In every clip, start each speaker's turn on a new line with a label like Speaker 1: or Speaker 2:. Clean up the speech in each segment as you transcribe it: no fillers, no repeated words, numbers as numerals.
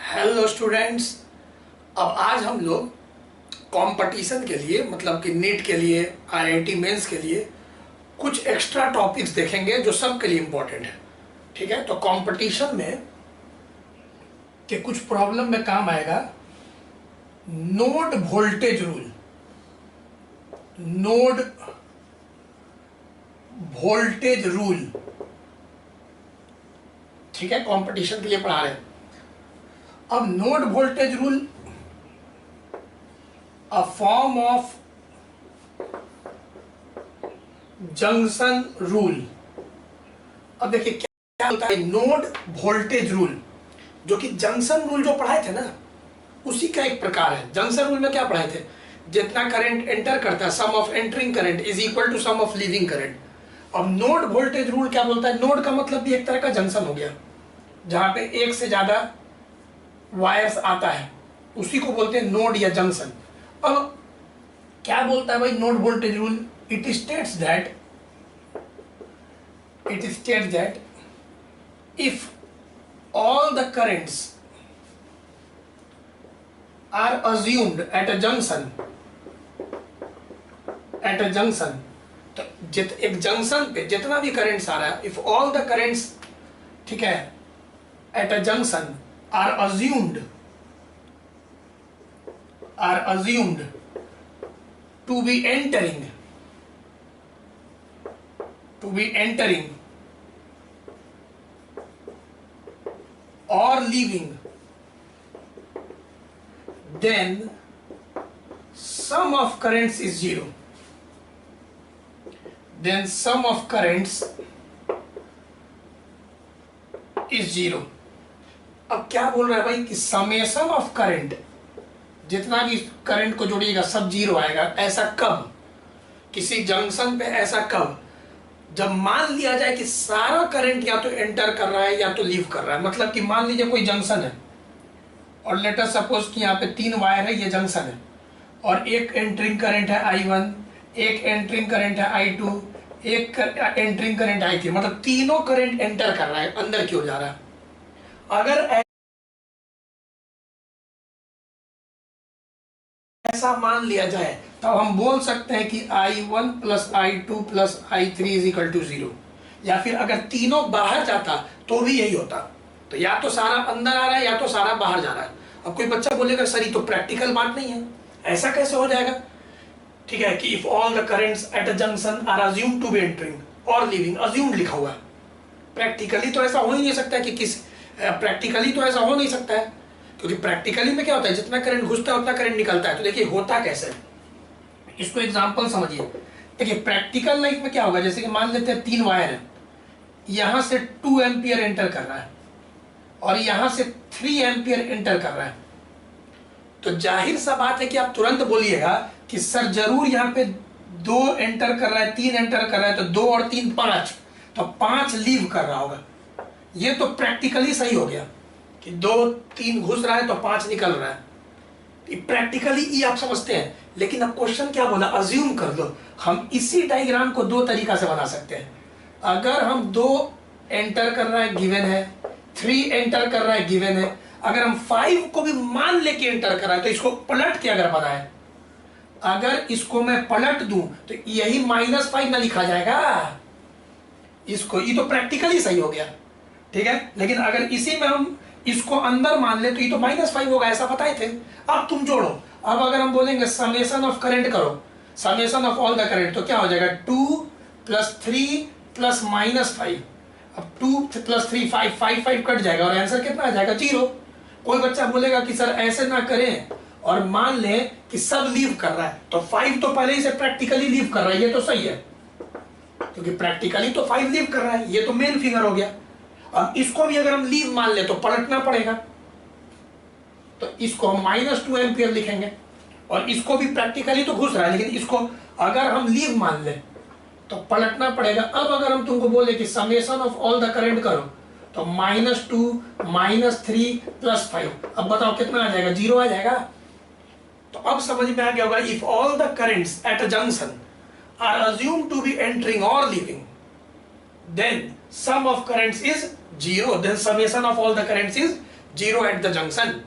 Speaker 1: Hello students. अब आज हम लोग कंपटीशन के लिए मतलब कि नीट के लिए आईआईटी मेंस के लिए कुछ एक्स्ट्रा टॉपिक्स देखेंगे जो सबके लिए इम्पोर्टेंट है। ठीक है, तो कंपटीशन में के कुछ प्रॉब्लम में काम आएगा node voltage rule. Node voltage rule, ठीक है, कंपटीशन के लिए पढ़ा रहे हैं। अब node voltage rule a form of junction rule. अब देखिए क्या होता है नोड वोल्टेज रूल, जो कि जंक्शन रूल जो पढ़ाए थे ना उसी का एक प्रकार है। जंक्शन रूल में क्या पढ़ाए थे, जितना करंट एंटर करता है sum of entering current is equal to sum of leaving current. अब नोड वोल्टेज रूल क्या बोलता है, नोड का मतलब भी एक तरह का जंक्शन हो गया जहां पे एक से ज्यादा वायर्स आता है, उसी को बोलते हैं नोड या जंक्शन। अब क्या बोलता है भाई node voltage rule, it states that if all the currents are assumed at a junction तो एक जंक्शन पे जितना भी करंट्स आ रहा है, इफ ऑल द करंट्स, ठीक है, eight a junction are assumed to be entering or leaving, then sum of currents is zero. अब क्या बोल रहा है भाई कि समेशन ऑफ करंट, जितना भी करंट को जोड़िएगा सब जीरो आएगा। ऐसा कब, किसी जंक्शन पे ऐसा कब, जब मान लिया जाए कि सारा करंट या तो एंटर कर रहा है या तो लीव कर रहा है। मतलब कि मान लीजिए कोई जंक्शन है और लेट अस सपोज कि यहाँ पे 3 वायर है, ये जंक्शन है, और एक एंटरिंग करंट है I1, एक एंटरिंग करंट है I2, एक एंटरिंग करंट I3। मतलब तीनों करंट एंटर कर रहा है, अंदर की ओर जा रहा है। अगर ऐसा मान लिया जाए तो हम बोल सकते हैं कि I1 plus I2 plus I3 is equal to 0। या फिर अगर तीनों बाहर जाता तो भी यही होता। तो या तो सारा अंदर आ रहा है या तो सारा बाहर जा रहा है। अब कोई बच्चा बोलेगा सर ये तो प्रैक्टिकल बात नहीं है, ऐसा कैसे हो जाएगा। ठीक है कि if all the currents at a junction are assumed to be entering और लीविंग, अज्यूम्ड लिखा हुआ है। प्रैक्टिकली तो ऐसा हो ही नहीं सकता कि प्रैक्टिकली तो ऐसा हो नहीं सकता है, क्योंकि प्रैक्टिकली में क्या होता है जितना करंट घुसता है उतना करंट निकलता है। तो देखिए होता कैसे, इसको एग्जांपल समझिए। देखिए प्रैक्टिकल लाइफ में क्या होगा, जैसे कि मान लेते हैं 3 वायर है, यहां से 2 एम्पियर एंटर कर रहा है और यहां से 3 एम्पियर एंटर कर रहा है। तो जाहिर सा बात है कि आप तुरंत बोलिएगा कि सर जरूर यहाँ पे 2 एंटर कर रहा है, 3 एंटर कर रहा है, तो 2 और 3 5, तो 5 लीव कर रहा होगा। ये तो प्रैक्टिकली सही हो गया कि 2 3 घुस रहा है तो 5 निकल रहा है। प्रैक्टिकली ये आप समझते हैं, लेकिन अब क्वेश्चन क्या बोला, अज्यूम कर लो। हम इसी डायग्राम को 2 तरीका से बना सकते हैं। अगर हम 2 एंटर कर रहा है गिवन है, 3 एंटर कर रहा है गिवन है, अगर हम 5 को भी मान लेके एंटर कर रहा है तो इसको पलट के अगर बनाए, अगर इसको मैं पलट दूं तो यही -5 ना लिखा जाएगा इसको। ये तो प्रैक्टिकली सही हो गया, ठीक है। लेकिन अगर इसी में हम इसको अंदर मान ले तो ये तो -5 होगा, ऐसा बताए थे। अब तुम जोड़ो, अब अगर हम बोलेंगे समेशन ऑफ करंट करो, summation of all the current, तो क्या हो जाएगा 2 + 3 + -5। अब 2 + 3 5 कट जाएगा और आंसर कितना आ जाएगा 0। कोई बच्चा बोलेगा कि सर ऐसे ना करें और मान ले कि सब लीव कर रहा है, तो 5 तो पहले ही से प्रैक्टिकली लीव कर रहा है, ये तो सही है, क्योंकि प्रैक्टिकली तो 5 लीव कर रहा है, ये तो मेन फिगर हो गया। अब इसको भी अगर हम लीव मान ले तो पलटना पड़ेगा, तो इसको हम -2 एम्पियर लिखेंगे, और इसको भी प्रैक्टिकली तो घुस रहा है, लेकिन इसको अगर हम लीव मान ले तो पलटना पड़ेगा। अब अगर हम तुमको बोले कि summation of all the current करो, तो -2 -3 + 5, अब बताओ कितना आ जाएगा, 0 आ जाएगा। तो अब समझ में आ गया होगा, if all the currents at a junction are assumed to be entering और leaving, then sum of currents is 0, then summation of all the currents is zero at the junction.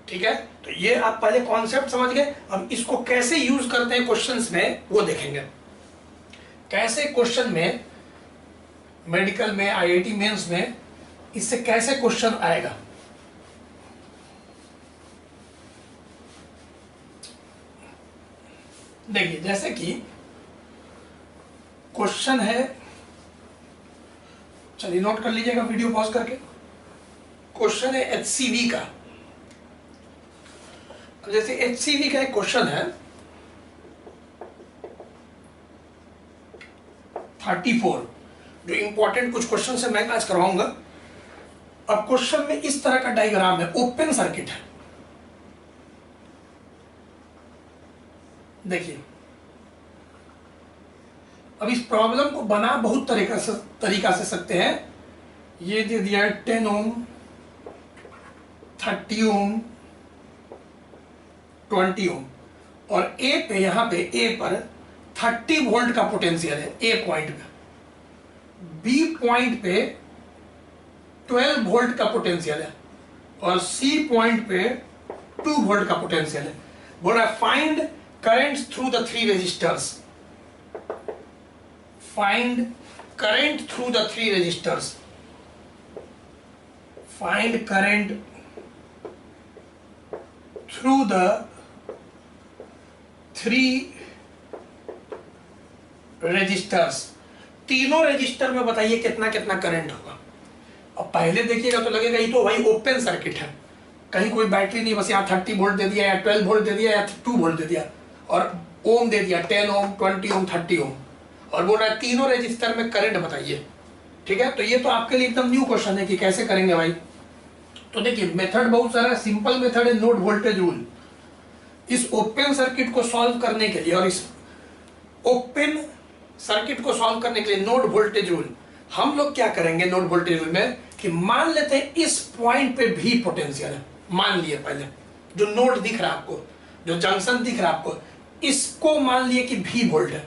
Speaker 1: ठीक है, तो ये आप पहले कॉन्सेप्ट समझ गए। अब इसको कैसे यूज करते हैं क्वेश्चंस में वो देखेंगे। कैसे क्वेश्चन में, मेडिकल में, आईआईटी मेंस में इससे कैसे क्वेश्चन आएगा। देखिए, जैसे कि क्वेश्चन है, चलिए नोट कर लीजिएगा वीडियो पॉज करके। क्वेश्चन है एचसीवी का। जैसे एचसीवी का एक क्वेश्चन है 34, जो इंपॉर्टेंट कुछ क्वेश्चन से मैं आज करवाऊंगा। अब क्वेश्चन में इस तरह का डायग्राम है, ओपन सर्किट है। देखिए, अब इस प्रॉब्लम को बना बहुत तरीका से सकते हैं। ये दे दिया है 10 ओम, 30 ओम, 20 ओम, और ए पे, यहां पे ए पर 30 वोल्ट का पोटेंशियल है ए पॉइंट पे, बी पॉइंट पे 12 वोल्ट का पोटेंशियल है, और सी पॉइंट पे 2 वोल्ट का पोटेंशियल है। बोला find currents through the 3 resistors. Find current through the 3 resistors. Find current through the 3 resistors. तीनों रेजिस्टर में बताइए कितना कितना करंट होगा। अब पहले देखिएगा तो लगेगा ये तो भाई ओपन सर्किट है, कहीं कोई बैटरी नहीं, बस यहाँ 30 वोल्ट दे दिया या 12 वोल्ट दे दिया या 2 वोल्ट दे दिया, और ओम दे दिया 10 ओम, 20 ओम, 30 ओम, और बोल रहा है तीनों रेजिस्टर में करंट बताइए। ठीक है, तो ये तो आपके लिए एकदम न्यू क्वेश्चन है कि कैसे करेंगे भाई। तो देखिए, मेथड बहुत सारा, सिंपल मेथड है नोड वोल्टेज रूल। इस ओपन सर्किट को सॉल्व करने के लिए, और इस ओपन सर्किट को सॉल्व करने के लिए नोड वोल्टेज रूल, हम लोग क्या करेंगे नोड वोल्टेज रूल में कि मान लेते हैं इस पॉइंट पे भी पोटेंशियल है। मान लिए पहले जो नोड दिख रहा है आपको, जो जंक्शन दिख रहा है आपको, इसको मान लिए कि V वोल्ट है।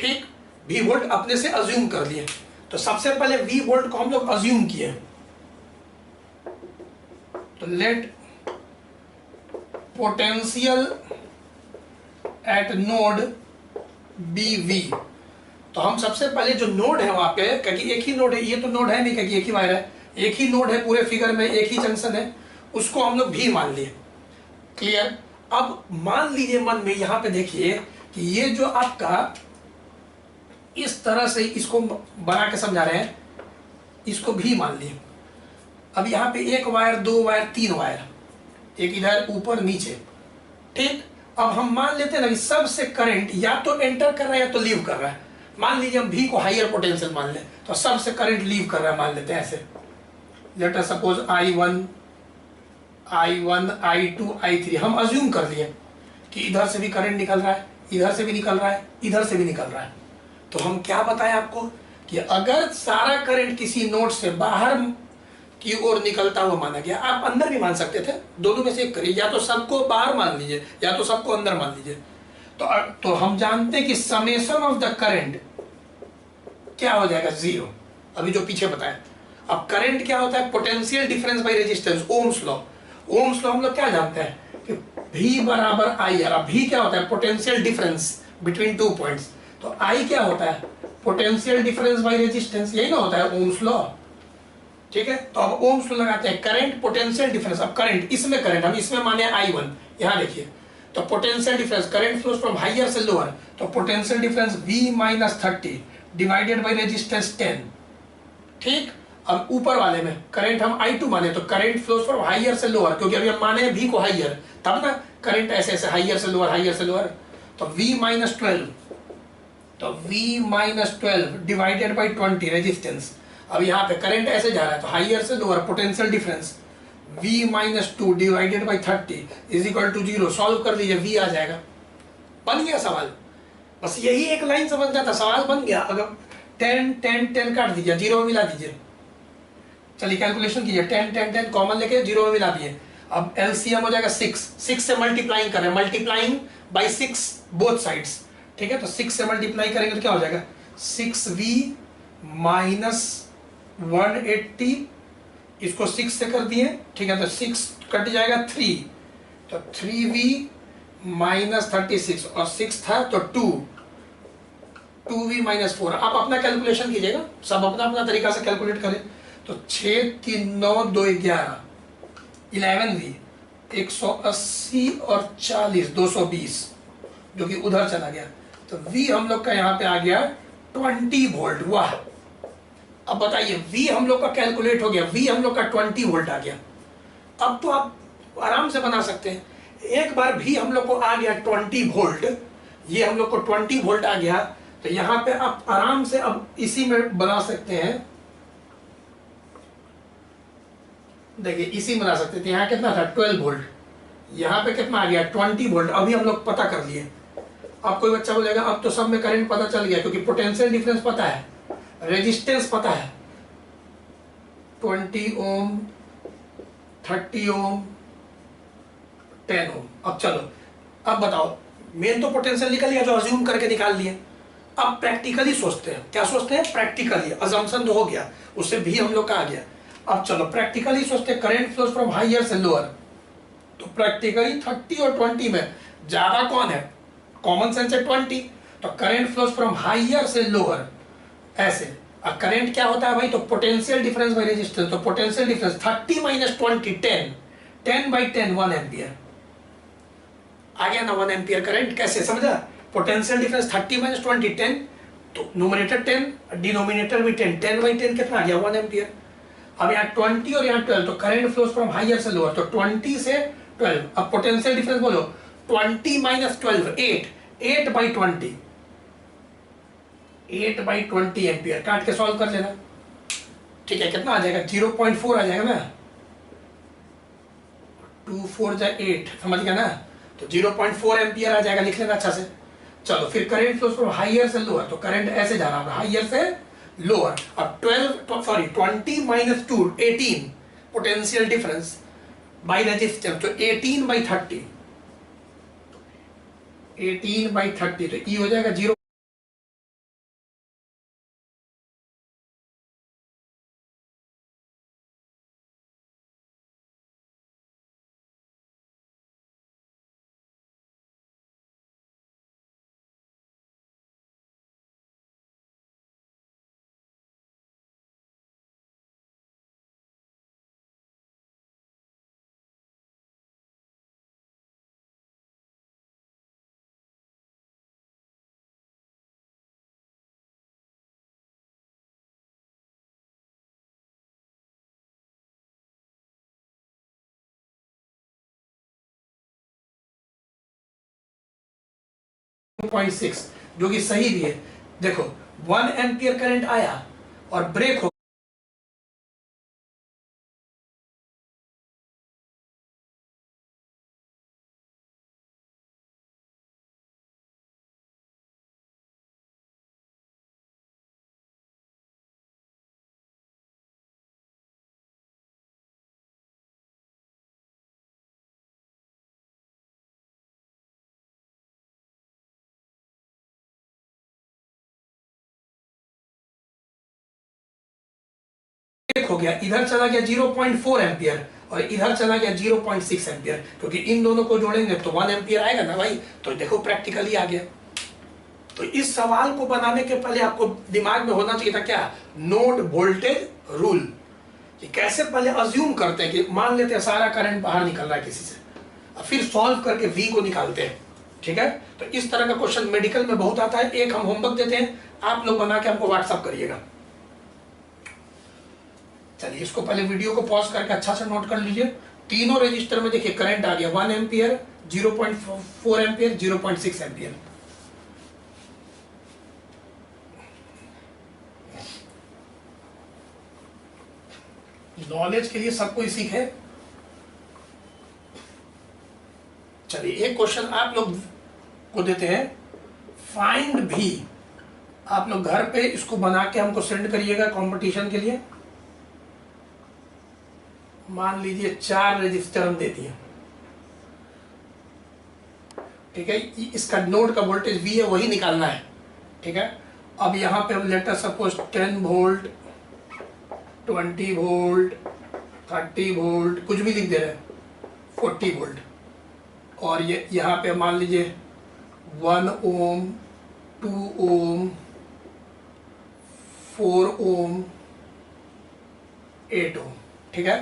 Speaker 1: ठीक, V वोल्ट अपने से अज्यूम कर लिए। तो सबसे पहले V वोल्ट को हम लोग अज्यूम किए, तो let potential at node be V। तो हम सबसे पहले जो नोड है वहां पे, क्योंकि एक ही नोड है, ये तो नोड है नहीं क्योंकि एक ही वायर है, एक ही नोड है पूरे फिगर में, एक ही जंक्शन है, उसको हम लोग V मान लिए। क्लियर। अब मान लीजिए मन में, यहां पे देखिए कि ये जो आपका इस तरह से इसको बना के समझा रहे हैं, इसको भी मान लिए। अब यहां पे एक वायर, 2 वायर, 3 वायर, एक इधर ऊपर नीचे। ठीक, अब हम मान लेते हैं ना कि सबसे करंट या तो एंटर कर रहा है या तो लीव कर रहा है। मान लीजिए हम V को हायर पोटेंशियल मान लें, तो सबसे करंट लीव कर रहा है मान लेते हैं ऐसे। Let us suppose I1, I2, I3 हम अज्यूम कर लिए कि इधर से भी करंट निकल रहा है, इधर से भी निकल रहा है, इधर से भी निकल रहा है। तो हम क्या बताएं आपको कि अगर सारा करंट किसी नोड से बाहर की ओर निकलता हुआ माना गया, आप अंदर भी मान सकते थे, दोनों में से एक करिए, या तो सबको बाहर मान लीजिए या तो सबको अंदर मान लीजिए। तो हम जानते हैं कि समेशन ऑफ द करंट क्या हो जाएगा, 0। अभी जो पीछे बताया। अब करंट क्या होता है, potential difference by resistance, Ohm's law. Ohm's law हम लोग क्या जानते हैं कि V बराबर I R। अब V क्या होता है, पोटेंशियल डिफरेंस बिटवीन 2 पॉइंट्स। तो I क्या होता है, पोटेंशियल डिफरेंस बाय रेजिस्टेंस, यही ना होता है ओम्स लॉ। ठीक है, तो अब ओम्स लॉ लगाते हैं, करंट पोटेंशियल डिफरेंस। अब करंट, इसमें करंट हम इसमें माने I1, यहां देखिए, तो potential difference, current flows from higher से लोअर, तो potential difference V - 30 divided by resistance 10। ठीक, अब ऊपर वाले में करंट हम I2 माने, तो करंट फ्लोज फ्रॉम हायर से लोअर, क्योंकि अभी हम माने V को हायर, तब ना करंट ऐसे ऐसे हायर से लोअर, हायर से लोअर, तो V - 12, तो V - 12 डिवाइडेड बाय 20 रेजिस्टेंस। अब यहाँ पे करंट ऐसे जा रहा है, तो हायर से lower, potential difference V - 2 divided by 30 is equal to 0। Solve कर लीजिए, V आ जाएगा। बन गया सवाल, बस यही एक लाइन समझना था, सवाल बन गया। अगर 10 10 10 काट दीजिए, 0 में मिला दीजिए। चलिए कैलकुलेशन कीजिए, 10 10 10 कॉमन लेके 0 में मिला दिए। अब LCM हो जाएगा 6 से मल्टीप्लाइंग कर रहे हैं, मल्टीप्लाइंग बाय 6 बोथ साइड्स। ठीक है, तो 6 से मल्टीप्लाई करेंगे तो क्या हो जाएगा, 6V - 180 इसको 6 से कर दिए, ठीक है, तो 6 कट जाएगा 3, तो 3v माइनस 36 और 6 था तो 2v माइनस 4। आप अपना कैलकुलेशन कीजिएगा, सब अपना अपना तरीका से कैलकुलेट करें। तो 6 3 9 2 11 11v 180 और 40 220 जो कि उधर चला गया। तो v हम लोग का यहाँ पे आ गया 20 वोल्ट। वाह, अब बताइए v हम लोग का कैलकुलेट हो गया, v हम लोग का 20 वोल्ट आ गया। अब तो आप आराम से बना सकते हैं। एक बार भी हम लोग को आ गया 20 वोल्ट, ये हम लोग को 20 वोल्ट आ गया, तो यहाँ पे आप आराम से अब इसी में बना सकते हैं। देखिए इसी में बना सकते थे, यहाँ कितना था 12 वोल्ट, यहाँ पे कितना आ गया 20 वोल्ट। अभी हम लोग पता कर लिए। अब कोई बच्चा बोलेगा अब तो सब में करंट पता चल गया, क्योंकि पोटेंशियल डिफरेंस पता है, रेजिस्टेंस पता है, 20 ओम 30 ओम 10 ओम। अब चलो अब बताओ, मेन तो पोटेंशियल निकल गया जो अज्यूम करके निकाल लिए। अब प्रैक्टिकली सोचते हैं, क्या सोचते हैं प्रैक्टिकली, अजम्पशन तो हो गया, उससे भी हम लोग का आ गया। अब चलो प्रैक्टिकली सोचते हैं, करंट फ्लोज फ्रॉम हायर से लोअर। तो प्रैक्टिकली 30 और 20 में ज्यादा कौन है, कॉमन सेंस है 20, तो करंट फ्लोज फ्रॉम हायर से लोअर ऐसे। अब करंट क्या होता है भाई, तो पोटेंशियल डिफरेंस बाय रेजिस्टेंस। तो potential difference 30 minus 20 10, 10 by 10 1 ampere आ गया ना, 1 एम्पियर करंट। कैसे समझा, पोटेंशियल डिफरेंस 30 माइनस 20 10, तो न्यूमरेटर 10 डिनोमिनेटर भी 10, 10 बाई 10 कितना आ गया 1 एम्पियर। अब यहाँ 20 और यहाँ 12, तो करंट फ्लोज फ्रॉम हायर से लोअर, तो 20 से 12। अब पोटेंशियल डिफरेंस बोलो, 20 माइनस 12 8, 8 बाई 20, 8 बाई 20 एम्पियर। काट के सॉल्व कर लेना, ठीक है, कितना आ जाएगा 0.4 आ जाएगा ना, 2 4 जा 8, समझ गया ना, तो 0.4 एम्पियर आ जाएगा, लिख लेना अच्छा से। चलो फिर करंट फ्लोज फ्रॉम हायर से लोअर, तो करंट ऐसे जाना होगा हायर से लोअर। अब 20 minus 2 18 potential difference by resistance, तो 18 बाई 30, 18 बाई 30, तो ई हो जाएगा 0। जो कि सही भी है। देखो 1 एम्पियर करंट आया और ब्रेक हो गया, इधर चला गया 0.4 एम्पियर और इधर चला गया 0.6 एम्पियर, क्योंकि इन दोनों को जोड़ेंगे तो 1 एम्पियर आएगा ना भाई। तो देखो प्रैक्टिकली आ गया। तो इस सवाल को बनाने के पहले आपको दिमाग में होना चाहिए था क्या, नोड वोल्टेज रूल, कि कैसे पहले अज्यूम करते हैं कि मान लेते हैं सारा करंट बाहर निकल रहा है किसी से, और फिर सॉल्व करके V को निकालते हैं, ठीक है। तो इस तरह का क्वेश्चन मेडिकल में बहुत आता है। एक हम होमवर्क देते हैं, आप लोग बना के हमको व्हाट्सअप करिएगा। चलिए इसको पहले वीडियो को पॉज करके अच्छा से नोट कर लीजिए। तीनों रजिस्टर में देखिए करंट आ गया 1 एम्पियर, 0.4 एम्पियर, 0.6 एम्पियर। नॉलेज के लिए सब कोई सीखे। चलिए एक क्वेश्चन आप लोग को देते हैं, फाइंड भी। आप लोग घर पे इसको बना के हमको सेंड करिएगा कंपटीशन के लिए। मान लीजिए 4 रजिस्टर हम दे दिए, ठीक है, इसका नोड का वोल्टेज V है, वही निकालना है, ठीक है। अब यहाँ पे हम later suppose 10 volt, 20 volt, 30 volt, कुछ भी लिख दे रहे हैं, 40 वोल्ट। और ये यहाँ पे मान लीजिए 1 ओम, 2 ओम, 4 ओम, 8 ओम। ठीक है,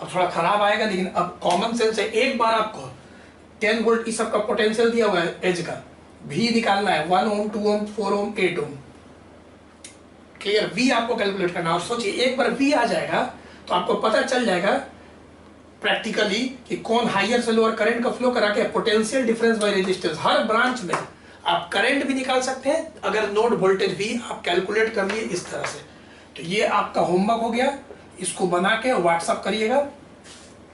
Speaker 1: अब थोड़ा खराब आएगा लेकिन अब कॉमन सेंस है। एक बार आपको 10 वोल्ट इस सब का पोटेंशियल दिया हुआ है, एज का भी निकालना है, 1 ओम, 2 ओम, 4 ओम, 8 ओम। क्लियर, वी आपको कैलकुलेट करना है। और सोचिए एक बार वी आ जाएगा तो आपको पता चल जाएगा प्रैक्टिकली कि कौन हायर से लोअर करंट का फ्लो करा के potential difference by resistance. Her branch में आप करंट भी निकाल सकते हैं अगर नोड वोल्टेज भी आप कैलकुलेट कर लिए इस तरह से। तो ये आपका होमवर्क हो गया, इसको बना के व्हाट्सअप करिएगा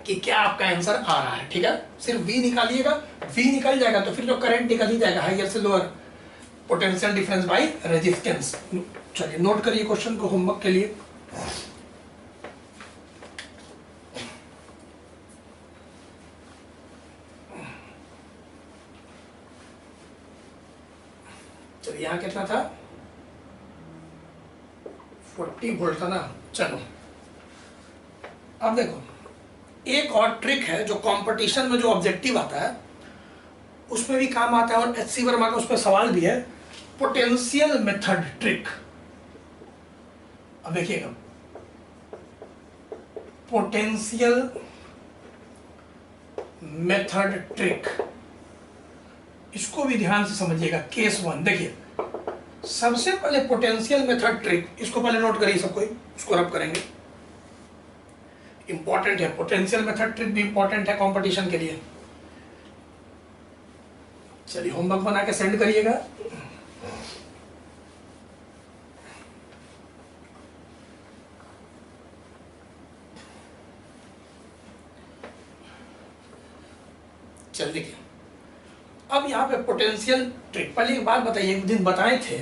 Speaker 1: कि क्या आपका आंसर आ रहा है। ठीक है, सिर्फ वी निकालिएगा, वी निकल जाएगा तो फिर जो करंट निकल ही जाएगा, हायर से lower potential difference by resistance. चलिए नोट करिए क्वेश्चन को होमवर्क के लिए। चलिए यहाँ कितना था, 40 वोल्ट था ना। चलो अब देखो एक और ट्रिक है जो कंपटीशन में जो ऑब्जेक्टिव आता है उसमें भी काम आता है, और एचसी वर्मा का उस पर सवाल भी है, पोटेंशियल मेथड ट्रिक। अब देखिएगा, पोटेंशियल मेथड ट्रिक, इसको भी ध्यान से समझिएगा। केस 1 देखिए, सबसे पहले पोटेंशियल मेथड ट्रिक, इसको पहले नोट करिए सब कोई, इसको रब करेंगे, इंपॉर्टेंट है। पोटेंशियल मेथड ट्रिक भी इंपॉर्टेंट है कंपटीशन के लिए। चलिए होमवर्क बना के सेंड करिएगा। चल देखिए, अब यहाँ पे पोटेंशियल ट्रिक, पहले एक बात बताइए, एक दिन बताए थे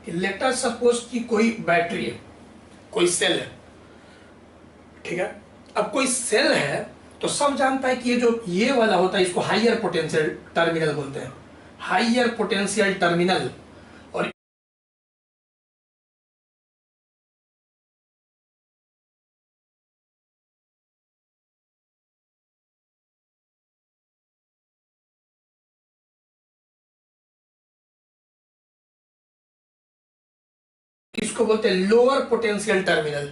Speaker 1: कि लेट अस सपोज कि कोई बैटरी है, कोई सेल है। ठीक है, अब कोई सेल है तो सब जानता है कि ये जो ये वाला होता है इसको हायर पोटेंशियल टर्मिनल बोलते हैं, हायर पोटेंशियल टर्मिनल। और इसको बोलते हैं लोअर पोटेंशियल टर्मिनल।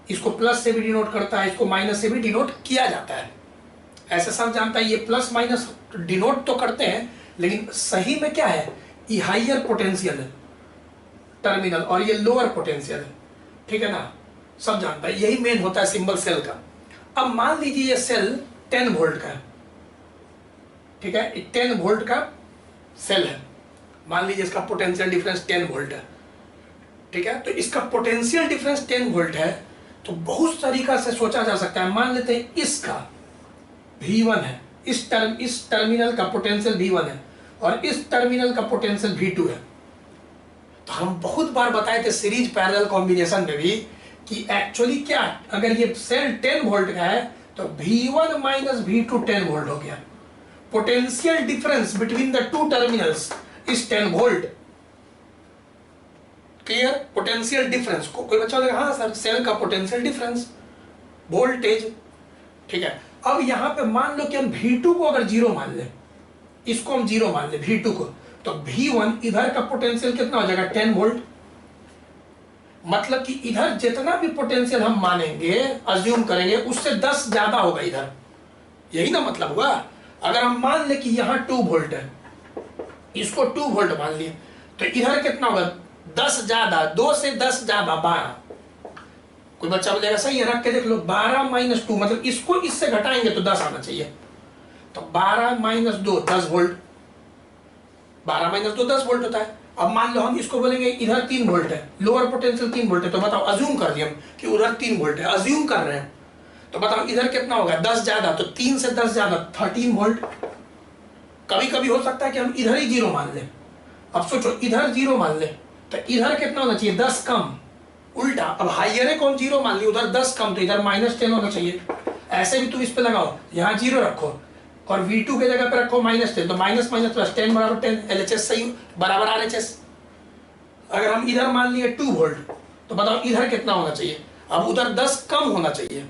Speaker 1: इसको प्लस से भी डिनोट करता है, इसको माइनस से भी डिनोट किया जाता है। ऐसा सब जानता है, ये प्लस माइनस डिनोट तो करते हैं लेकिन सही में क्या है, ये हायर पोटेंशियल टर्मिनल और ये लोअर पोटेंशियल। ठीक है ना, सब जानता है, यही मेन होता है सिंबल सेल का। अब मान लीजिए ये सेल 10 वोल्ट का है। ठीक है, 10 वोल्ट का सेल है, मान लीजिए इसका पोटेंशियल डिफरेंस 10 वोल्ट है। ठीक है, तो इसका पोटेंशियल डिफरेंस 10 वोल्ट है, तो बहुत तरीका से सोचा जा सकता है। मान लेते हैं इसका V1 है, इस टर्मिनल का पोटेंशियल V1 है और इस टर्मिनल का पोटेंशियल V2 है। तो हम बहुत बार बताए थे सीरीज पैरेलल कॉम्बिनेशन में भी कि एक्चुअली क्या, अगर ये सेल 10 वोल्ट का है तो V1 माइनस V2 10 वोल्ट हो गया। Potential difference between the two terminals is 10 volt. Clear, potential difference को कोई बच्चा बोलेगा हाँ सर सेल का पोटेंशियल डिफरेंस वोल्टेज। ठीक है, अब यहां पे मान लो कि हम V2 को अगर 0 मान ले, इसको हम 0 मान ले V2 को, तो V1 इधर का पोटेंशियल कितना हो जाएगा 10 वोल्ट। मतलब कि इधर जितना भी पोटेंशियल हम मानेंगे, अज्यूम करेंगे, उससे 10 ज्यादा होगा इधर। यही ना मतलब हुआ। अगर हम मान ले कि यहाँ 2 वोल्ट है, इसको 2 वोल्ट मान लिए, तो इधर कितना होगा 10 ज्यादा, 2 से 10 ज्यादा 12। कोई बच्चा बोलेगा सही है, रख के देख लो, 12 माइनस 2 मतलब इसको इससे घटाएंगे तो 10 आना चाहिए। तो 12 माइनस 2 10 वोल्ट, 12 माइनस 2 10 वोल्ट होता है। अब मान लो हम इसको बोलेंगे इधर 3 वोल्ट है, लोअर पोटेंशियल 3 वोल्ट है, तो बताओ अज्यूम कर लिया हम कि उधर 3 वोल्ट है, अज्यूम कर रहे हैं, तो बताओ इधर कितना होगा 10 ज्यादा, तो 3 से 10 ज्यादा 13 वोल्ट। कभी कभी हो सकता है कि हम इधर ही 0 मान लें। अब सोचो इधर 0 मान ले तो इधर कितना होना चाहिए 10 कम, उल्टा अब हाइयर है कौन 0 मान ली, उधर 10 कम तो इधर -10 होना चाहिए। ऐसे भी तुम इस पे लगाओ, यहाँ 0 रखो और V2 के जगह पे रखो -10, तो माइनस माइनस प्लस 10 बराबर 10, LHS सही बराबर RHS। अगर हम इधर मान लिए 2 वोल्ट, तो बताओ इधर कितना होना चाहिए, अब उधर 10 कम होना चाहिए,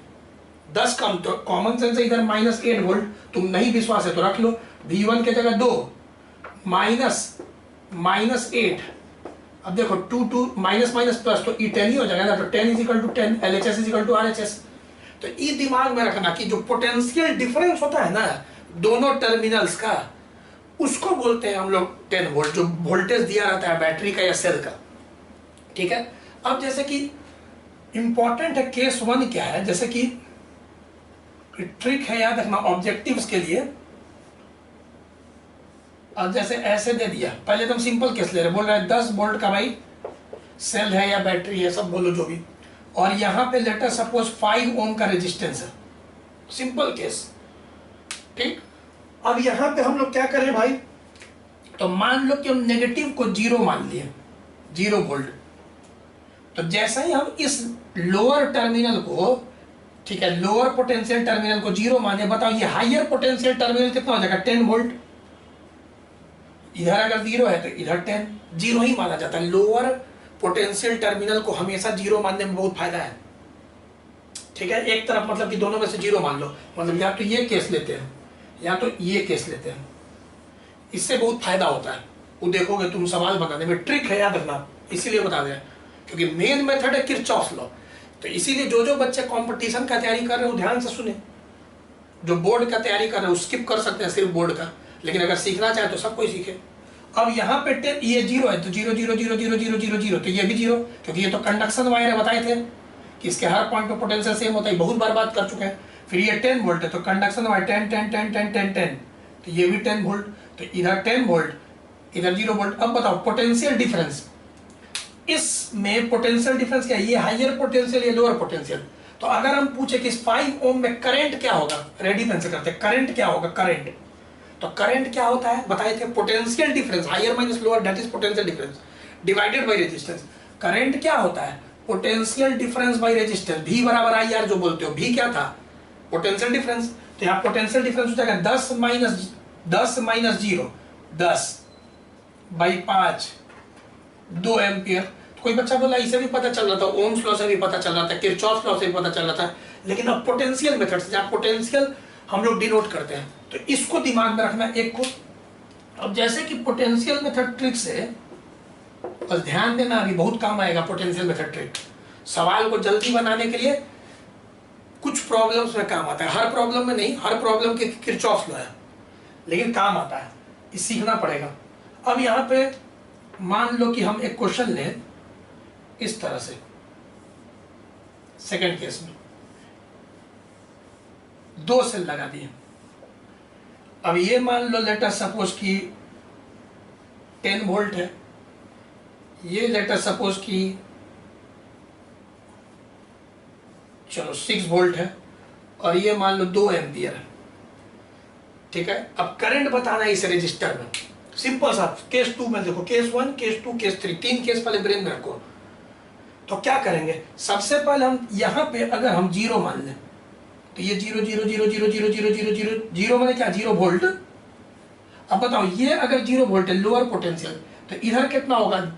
Speaker 1: 10 कम, तो कॉमन सेंस से इधर -8 वोल्ट, तुम नहीं विश्वास है तो रख लो, V1 के जगह 2 -8। अब देखो 2 माइनस माइनस प्लस, तो ई 10 ही हो जाएगा ना, तो 10 = 10, LHS = RHS। तो ये दिमाग में रखना कि जो पोटेंशियल डिफरेंस होता है ना दोनों टर्मिनल्स का, उसको बोलते हैं हम लोग 10 वोल्ट, जो वोल्टेज दिया रहता है बैटरी का या सेल का। ठीक है, अब जैसे कि इंपॉर्टेंट है केस 1 क्या है, जैसे कि ट्रिक है याद रखना ऑब्जेक्टिव्स के लिए। अब जैसे ऐसे दे दिया, पहले तुम सिंपल केस ले रहे, बोल रहा है 10 वोल्ट का भाई सेल है या बैटरी है, सब बोलो जो भी, और यहाँ पे लेटर सपोज 5 ओम का रेजिस्टेंस है, सिंपल केस। ठीक, अब यहाँ पे हम लोग क्या करें भाई, तो मान लो कि हम नेगेटिव को 0 मान लिए, 0 वोल्ट। तो जैसा ही हम इस लोअर टर्मिनल को, ठीक है, लोअर पोटेंशियल टर्मिनल को 0 माने, बताओ ये हायर पोटेंशियल टर्मिनल कितना हो जाएगा, 10 वोल्ट। इधर अगर 0 है तो इधर 10, 0 ही माना जाता है। लोअर पोटेंशियल टर्मिनल को हमेशा 0 मानने में बहुत फायदा है। ठीक है, एक तरफ मतलब कि दोनों में से 0 मान लो, मतलब या तो ये केस लेते हैं या तो ये केस लेते हैं, इससे बहुत फायदा होता है। वो देखोगे तुम सवाल बनाने में, ट्रिक है याद रखना, इसीलिए बता दें, क्योंकि मेन मेथड है किरचॉफ लॉ। तो इसीलिए जो बच्चे कंपटीशन का तैयारी कर रहे हैं वो ध्यान से सुने, जो बोर्ड का तैयारी कर रहे हैं वो स्किप कर सकते हैं सिर्फ बोर्ड का, लेकिन अगर सीखना चाहे तो सब कोई सीखे। अब यहाँ पे 10, ये 0 है तो 0 0 0 0 0 0 0, तो ये भी 0, क्योंकि ये तो कंडक्शन वायर है, बताए थे कि इसके हर पॉइंट पर पोटेंशियल सेम होता है, बहुत बार बात कर चुके हैं। फिर ये 10 वोल्ट है तो कंडक्शन वायर 10 10 10 10 10 10, तो ये भी 10 वोल्ट, तो इधर 10 वोल्ट इधर 0 वोल्ट। अब बताओ पोटेंशियल डिफरेंस, इसमें पोटेंशियल डिफरेंस क्या है, ये हायर पोटेंशियल ये लोअर पोटेंशियल। तो अगर हम पूछे कि 5 ओम में करंट क्या होगा, रेडी पेन से करते हैं, करंट क्या होगा, करंट, तो करंट क्या होता है बताए थे, potential difference higher minus lower, that is potential difference divided by resistance. Current क्या होता है, potential difference by resistance, V बराबर IR जो बोलते हो, V क्या था, पोटेंशियल डिफरेंस। तो यहाँ पोटेंशियल डिफरेंस हो जाएगा 10 माइनस 0, 10/5, 2 एम्पियर। तो कोई बच्चा बोला इसे भी पता चल रहा था, ओम्स लॉ से भी पता चल रहा था, किरचॉफ लॉ से भी पता चल रहा था, लेकिन अब पोटेंशियल मेथड से जहाँ पोटेंशियल हम लोग डिनोट करते हैं, तो इसको दिमाग में रखना एक को। अब जैसे कि पोटेंशियल मेथड ट्रिक से बस ध्यान देना, अभी बहुत काम आएगा पोटेंशियल मेथड ट्रिक, सवाल को जल्दी बनाने के लिए कुछ प्रॉब्लम्स में काम आता है, हर प्रॉब्लम में नहीं, हर प्रॉब्लम के किरचॉफ लॉ है, लेकिन काम आता है, ये सीखना पड़ेगा। अब यहाँ पे मान लो कि हम एक क्वेश्चन लें इस तरह से, सेकंड केस में 2 सेल लगा दिए। अब ये मान लो लेटर सपोज कि 10 वोल्ट है, ये लेटर सपोज कि चलो 6 वोल्ट है, और ये मान लो 2 एम्पियर है। ठीक है, अब करंट बताना है इस रजिस्टर में, सिंपल सा। केस 2 में देखो, केस 1, केस 2, केस 3, 3 केस पहले ब्रेन में रखो। तो क्या करेंगे, सबसे पहले हम यहाँ पे अगर हम 0 मान लें, तो ये 0 0 0 0 0 0 0 0 0 मैंने क्या, 0 वोल्ट। अब बताओ ये अगर 0 वोल्ट है लोअर पोटेंशियल, तो इधर कितना होगा,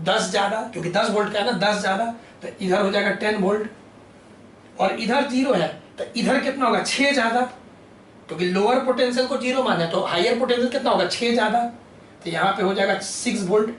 Speaker 1: 10 ज्यादा, क्योंकि 10 वोल्ट का है ना, 10 ज्यादा, तो इधर हो जाएगा 10 वोल्ट, और इधर 0 है तो इधर कितना होगा, 6 ज्यादा, क्योंकि लोअर पोटेंशियल को 0 माना है, तो हायर पोटेंशियल कितना होगा, 6 ज्यादा, तो यहाँ पे हो जाएगा 6 वोल्ट।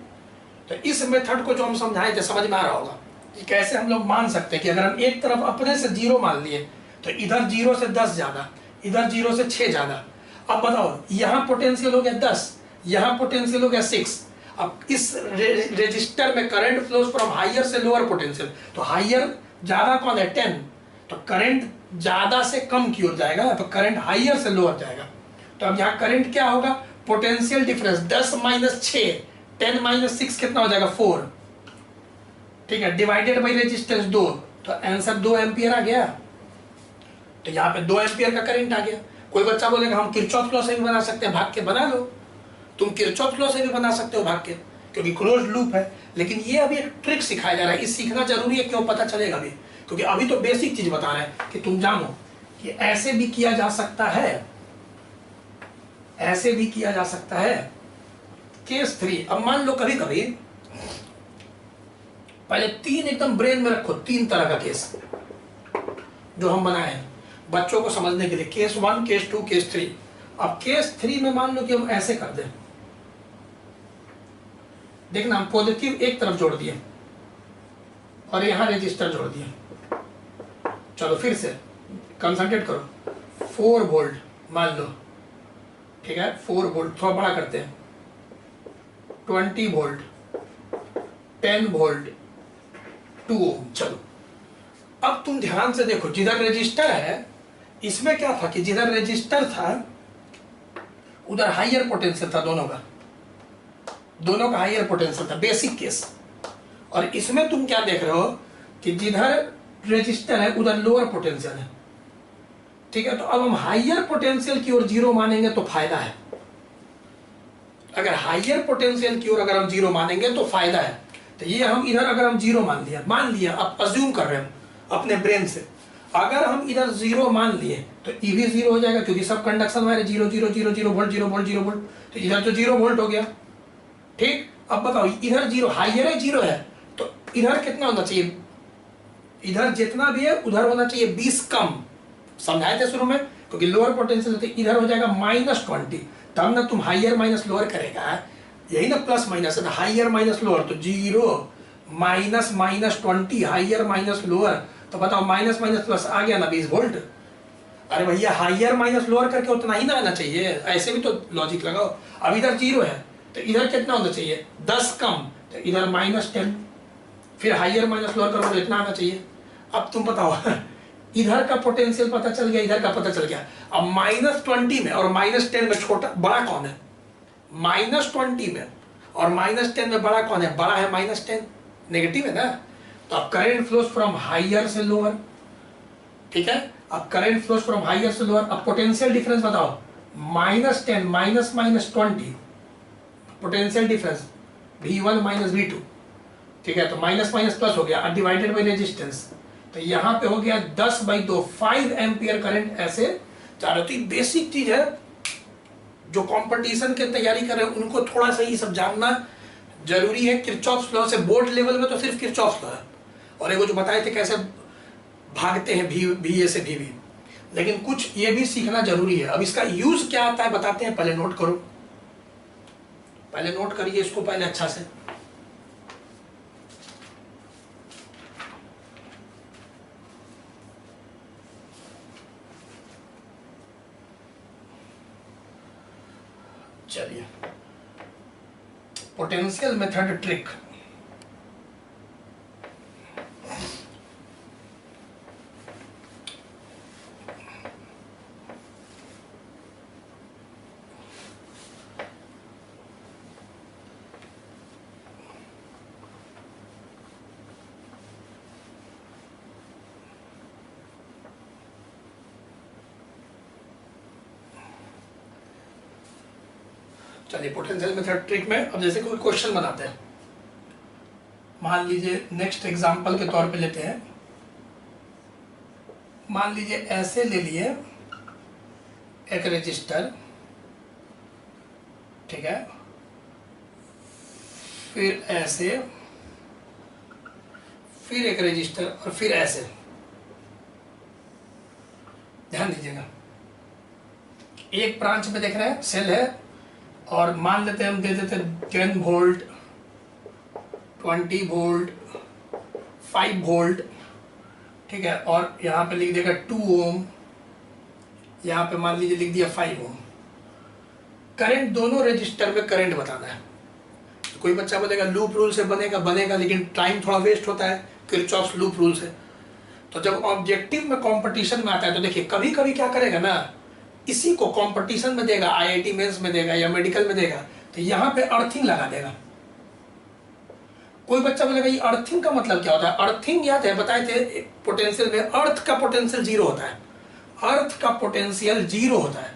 Speaker 1: तो इस मेथड को जो हम समझाए थे समझ में आ रहा होगा कि कैसे हम लोग मान सकते हैं कि अगर हम एक तरफ अपने से 0 मान लिए, तो इधर 0 से 10 ज्यादा, इधर 0 से 6 ज्यादा। अब बताओ यहाँ पोटेंशियल हो गया 10, यहाँ पोटेंशियल हो गया 6। अब इस रजिस्टर में करंट फ्लोज फ्रॉम हायर से लोअर पोटेंशियल, तो हायर ज्यादा कौन है, 10, तो करंट ज्यादा से कम की ओर जाएगा, तो करंट हायर से लोअर जाएगा। तो अब यहाँ करंट क्या होगा, पोटेंशियल डिफरेंस 10 माइनस 6, 10 माइनस 6 कितना हो जाएगा, 4। ठीक है, डिवाइडेड बाई रेजिस्टेंस 2, तो आंसर 2 एम्पियर आ गया। तो यहाँ पे 2 एम्पियर का करंट आ गया। कोई बच्चा बोलेगा हम किरचॉफ लॉ से भी बना सकते हैं, भाग के बना लो, तुम किरचॉफ लॉ से भी बना सकते हो भाग के, क्योंकि क्लोज लूप है। लेकिन ये अभी एक ट्रिक सिखाया जा रहा है, इस सीखना जरूरी है, क्यों पता चलेगा अभी, क्योंकि अभी तो बेसिक चीज बता रहे हैं कि तुम जानो कि ऐसे भी किया जा सकता है, ऐसे भी किया जा सकता है। केस 3, अब मान लो कभी कभी, पहले 3 एकदम ब्रेन में रखो, 3 तरह का केस। जो हम बनाए हैं बच्चों को समझने के लिए, केस 1, केस 2, केस 3। अब केस 3 में मान लो कि हम ऐसे कर दें, देखना हम पॉजिटिव एक तरफ जोड़ दिए और यहाँ रजिस्टर जोड़ दिए। चलो फिर से कंसंट्रेट करो, 4 वोल्ट मान लो, ठीक है 4 वोल्ट, थोड़ा बड़ा करते हैं, 20 वोल्ट, 10 वोल्ट, 2 ओम। चलो अब तुम ध्यान से देखो, जिधर रजिस्टर है इसमें क्या था कि जिधर रजिस्टर था उधर हाइयर पोटेंशियल था, दोनों का हाइयर पोटेंशियल था, बेसिक केस। और इसमें तुम क्या देख रहे हो कि जिधर रजिस्टर है उधर लोअर पोटेंशियल है, ठीक है। तो अब हम हाइयर पोटेंशियल की ओर 0 मानेंगे तो फायदा है। अगर हाइयर पोटेंशियल की ओर अगर हम 0 मानेंगे तो फायदा है। तो ये हम इधर अगर हम 0 मान लिया, अब अज्यूम कर रहे हैं अपने ब्रेन से, अगर हम इधर 0 मान लिए तो ई भी 0 हो जाएगा, क्योंकि सब कंडक्शन वाले 0 0 0 0 वोल्ट 0 वोल्ट 0 वोल्ट, तो इधर तो 0 वोल्ट हो गया, ठीक। अब बताओ इधर 0 हाइयर है, 0 है, तो इधर कितना होना चाहिए, इधर जितना भी है उधर होना चाहिए 20 कम। समझाए थे शुरू में, क्योंकि लोअर पोटेंशियल तो इधर हो जाएगा -20, तब ना तुम हाइयर माइनस लोअर करेगा, यही ना प्लस माइनस है, तो हाइयर माइनस लोअर, तो 0 -20 हाइयर माइनस लोअर, तो बताओ माइनस माइनस प्लस आ गया ना 20 वोल्ट। अरे भैया हाइयर माइनस लोअर करके उतना ही ना आना चाहिए, ऐसे भी तो लॉजिक लगाओ। अब इधर 0 है तो इधर कितना होना चाहिए, 10 कम, तो इधर -10, फिर हाइयर माइनस लोअर करो तो इतना आना चाहिए। अब तुम बताओ इधर का पोटेंशियल पता चल गया, इधर का पता चल गया। अब -20 में और -10 में छोटा बड़ा कौन है, -20 में और -10 में बड़ा कौन है, बड़ा है -10, नेगेटिव है ना। तो अब करंट फ्लोज फ्रॉम हाइयर से लोअर, ठीक है। अब करंट फ्लोज फ्रॉम हाइयर से लोअर, अब पोटेंशियल डिफरेंस बताओ, -10 -20 पोटेंशियल डिफरेंस V1 V2, ठीक है। तो माइनस माइनस प्लस हो गया, डिवाइडेड बाई रेजिस्टेंस, तो यहाँ पे हो गया 10/2, 5 एम्पियर करंट ऐसे चारों। तो बेसिक चीज है, जो कंपटीशन की तैयारी कर रहे हैं उनको थोड़ा सा ये सब जानना जरूरी है। किरचॉफ्स लॉ से बोर्ड लेवल में तो सिर्फ किरचॉफ्स लॉ है, और एक जो बताए थे कैसे भागते हैं VA से VB, लेकिन कुछ ये भी सीखना जरूरी है। अब इसका यूज क्या आता है बताते हैं, पहले नोट करो, पहले नोट करिए इसको पहले अच्छा से। चलिए, पोटेंशियल मेथड ट्रिक। चलिए पोटेंशियल मेथड ट्रिक में अब जैसे कोई क्वेश्चन बनाते हैं, मान लीजिए नेक्स्ट एग्जांपल के तौर पे लेते हैं, मान लीजिए ऐसे ले लिए एक रजिस्टर, ठीक है, फिर ऐसे, फिर एक रजिस्टर और फिर ऐसे। ध्यान दीजिएगा, एक ब्रांच में देख रहे हैं सेल है, और मान लेते हैं हम दे देते 10 वोल्ट, 20 वोल्ट, 5 वोल्ट, ठीक है, और यहाँ पे लिख देगा 2 ओम, यहाँ पे मान लीजिए लिख दिया 5 ओम। करंट दोनों रजिस्टर में करंट बताना है। तो कोई बच्चा बोलेगा लूप रूल से बनेगा, लेकिन टाइम थोड़ा वेस्ट होता है किरचॉफ्स लूप रूल से। तो जब ऑब्जेक्टिव में कंपटीशन में आता है तो देखिए कभी कभी क्या करेगा ना, इसी को कंपटीशन में देगा, IIT मेंस में देगा या मेडिकल में देगा, तो यहाँ पे अर्थिंग लगा देगा। कोई बच्चा बोलेगा ये अर्थिंग का मतलब क्या होता है। अर्थिंग याद है बताए थे पोटेंशियल में, अर्थ का पोटेंशियल 0 होता है, अर्थ का पोटेंशियल 0 होता है।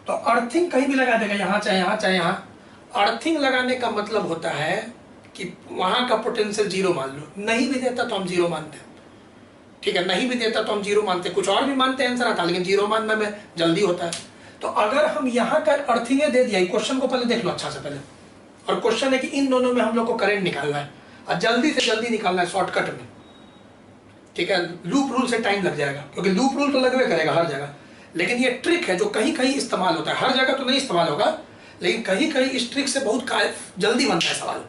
Speaker 1: तो अर्थिंग कहीं भी लगा देगा, यहाँ चाहे यहाँ चाहे यहाँ। अर्थिंग लगाने का मतलब होता है कि वहां का पोटेंशियल 0 मान लो, नहीं भी देता तो हम 0 मानते हैं, ठीक है, नहीं भी देता तो हम 0 मानते, कुछ और भी मानते आंसर आता, लेकिन 0 मानने में जल्दी होता है। तो अगर हम यहाँ का अर्थिंग दे दिया, क्वेश्चन को पहले देख लो अच्छा से पहले, और क्वेश्चन है कि इन दोनों में हम लोग को करंट निकालना है और जल्दी से जल्दी निकालना है शॉर्टकट में। ठीक है, लूप रूल से टाइम लग जाएगा, क्योंकि लूप रूल तो लगवे करेगा हर जगह, लेकिन ये ट्रिक है जो कहीं कहीं इस्तेमाल होता है, हर जगह तो नहीं इस्तेमाल होगा, लेकिन कहीं कहीं इस ट्रिक से बहुत जल्दी बनता है सवाल।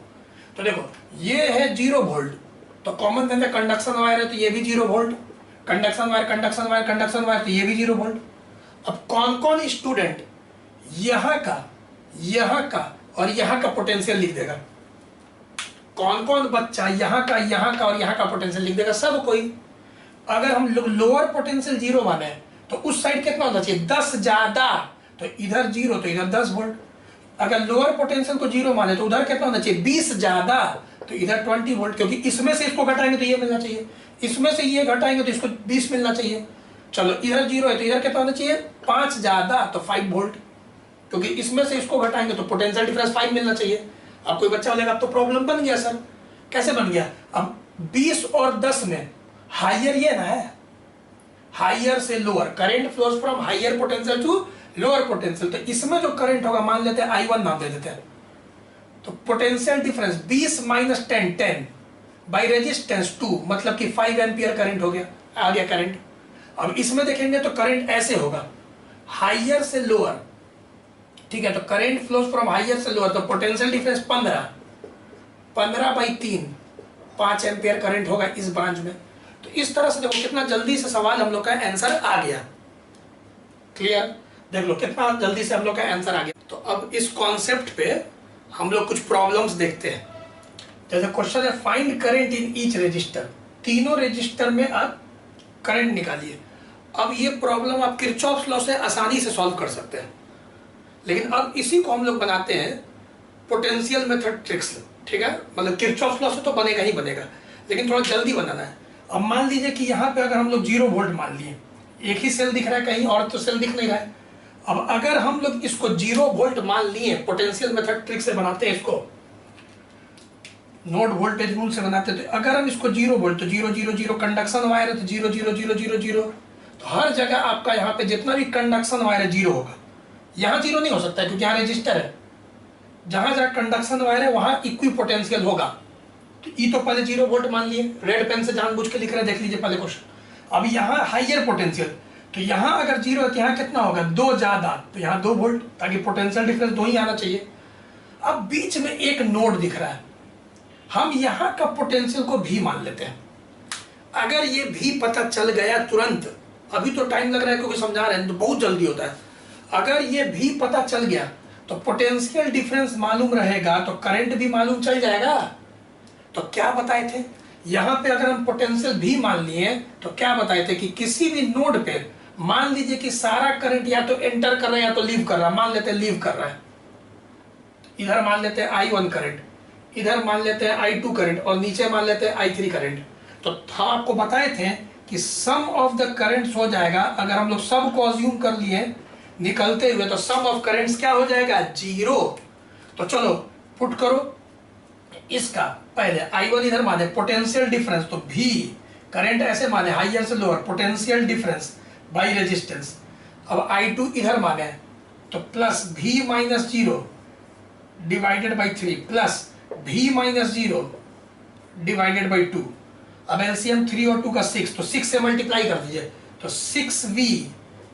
Speaker 1: तो देखो ये है 0 वोल्ट, तो कॉमन सेंस कंडक्शन वायर है तो ये भी 0 volt, conduction wire conduction wire conduction wire तो ये भी 0 वोल्ट। अब कौन कौन स्टूडेंट यहाँ का और यहाँ का पोटेंशियल लिख देगा, कौन कौन बच्चा यहाँ का और यहाँ का पोटेंशियल लिख देगा? सब कोई। अगर हम लोग लोअर पोटेंशियल 0 माने तो उस साइड कितना होना चाहिए? 10 ज्यादा, तो इधर 0 तो इधर 10 वोल्ट। अगर लोअर पोटेंशियल को 0 माने तो उधर कितना होना चाहिए? 20 ज्यादा, तो इधर 20 वोल्ट, क्योंकि इसमें से इसको घटाएंगे तो ये मिलना चाहिए, इसमें से ये घटाएंगे तो इसको 20 मिलना चाहिए। चलो इधर 0 है तो इधर कितना होना चाहिए? 5 ज्यादा, तो 5 वोल्ट, क्योंकि इसमें से इसको घटाएंगे तो पोटेंशियल डिफरेंस 5 मिलना चाहिए। अब कोई बच्चा बोलेगा अब तो प्रॉब्लम बन गया सर, कैसे बन गया? अब 20 और 10 में हायर ये ना है, हायर से lower, current flows from higher potential to lower potential, तो इसमें जो करंट होगा मान लेते हैं I1 नाम दे देते हैं, तो potential difference 20 minus 10 by resistance 2, मतलब कि 5 एम्पियर करंट हो गया, आ गया करंट। अब इसमें देखेंगे तो करंट ऐसे होगा, हायर से लोअर, ठीक है, तो करंट फ्लोज फ्रॉम हायर से लोअर, तो potential difference 15 by 3, 5 ampere current होगा इस ब्रांच में। तो इस तरह से देखो कितना जल्दी से सवाल हम लोग का आंसर आ गया। क्लियर? देख लो कितना जल्दी से हम लोग का आंसर आ गया। तो अब इस कॉन्सेप्ट पे हम लोग कुछ प्रॉब्लम्स देखते हैं। जैसे क्वेश्चन है find current in each resistor, तीनों रजिस्टर में आप करंट निकालिए। अब ये प्रॉब्लम आप किरचॉफ्स लॉ से आसानी से सॉल्व कर सकते हैं, लेकिन अब इसी को हम लोग बनाते हैं पोटेंशियल मेथड ट्रिक्स, ठीक है, मतलब किरचॉफ्स लॉ से तो बनेगा ही बनेगा, लेकिन थोड़ा जल्दी बनाना है। अब मान लीजिए कि यहाँ पे अगर हम लोग 0 वोल्ट मान लिए, एक ही सेल दिख रहा है, कहीं और तो सेल दिख नहीं रहा है। अब अगर हम लोग इसको 0 वोल्ट मान लिए, पोटेंशियल मेथड ट्रिक से बनाते हैं इसको, नोड वोल्टेज रूल से बनाते हैं, तो अगर हम इसको 0 वोल्ट, तो 0 0 0 कंडक्शन वायर है तो 0 0 0 0 0, तो हर जगह आपका यहाँ पे जितना भी कंडक्शन वायर है 0 होगा। यहाँ 0 नहीं हो सकता है क्योंकि यहाँ रजिस्टर है, जहां जहां कंडक्शन वायर है वहां इक्वी पोटेंशियल होगा। तो ई तो पहले 0 वोल्ट मान लिए, रेड पेन से जानबूझ के लिख रहे हैं, देख लीजिए पहले क्वेश्चन। अब यहाँ हाइयर पोटेंशियल, तो यहाँ अगर 0 है तो यहाँ कितना होगा? 2 ज्यादा, तो यहाँ 2 वोल्ट, ताकि पोटेंशियल डिफरेंस 2 ही आना चाहिए। अब बीच में एक नोड दिख रहा है, हम यहाँ का पोटेंशियल को भी मान लेते हैं। अगर ये भी पता चल गया तुरंत, अभी तो टाइम लग रहा है क्योंकि समझा रहे हैं तो बहुत जल्दी होता है, अगर ये भी पता चल गया तो पोटेंशियल डिफरेंस मालूम रहेगा तो करंट भी मालूम चल जाएगा। तो क्या बताए थे यहाँ पे, अगर हम पोटेंशियल भी मान लिए तो क्या बताए थे कि किसी भी नोड पे मान लीजिए कि सारा करंट या तो एंटर कर रहा है या तो लीव कर रहा है, मान लेते हैं लीव कर रहा है, इधर मान लेते हैं I1 करंट, इधर मान लेते हैं I2 करंट और नीचे मान लेते हैं I3 करंट। तो हम आपको बताए थे कि सम ऑफ द करंट्स हो जाएगा, अगर हम लोग सब को अज्यूम कर लिए निकलते हुए, तो सम ऑफ करंट्स क्या हो जाएगा? 0। तो चलो पुट करो इसका, पहले I1 इधर माने पोटेंशियल डिफरेंस, तो भी करंट ऐसे माने हाइयर से lower, potential difference by resistance. अब I2 इधर माने तो plus V minus 0 divided by 3 plus V minus 0 divided by 2। अब एलसीएम 3 और 2 का 6, तो 6 से मल्टीप्लाई कर दीजिए, तो 6V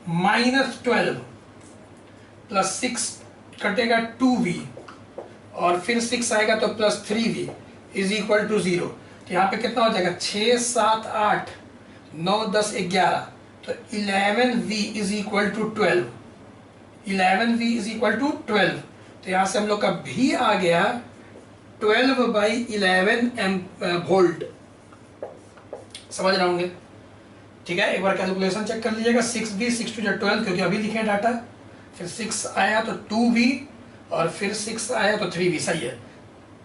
Speaker 1: माइनस 12 प्लस 6 कटेगा 2V और फिर 6 आएगा तो plus 3V is equal to 0। तो यहाँ पे कितना हो जाएगा? 6 7 8 9 10 11, तो 11V is equal to 12, 11V is equal to 12। तो यहाँ से हम लोग का V आ गया 12/11 वोल्ट। समझ रहे होंगे? ठीक है, एक बार कैलकुलेशन चेक कर लीजिएगा। 6V 6 2 12, क्योंकि अभी लिखे डाटा, फिर 6 आया तो 2V और फिर 6 आया तो 3V, सही है,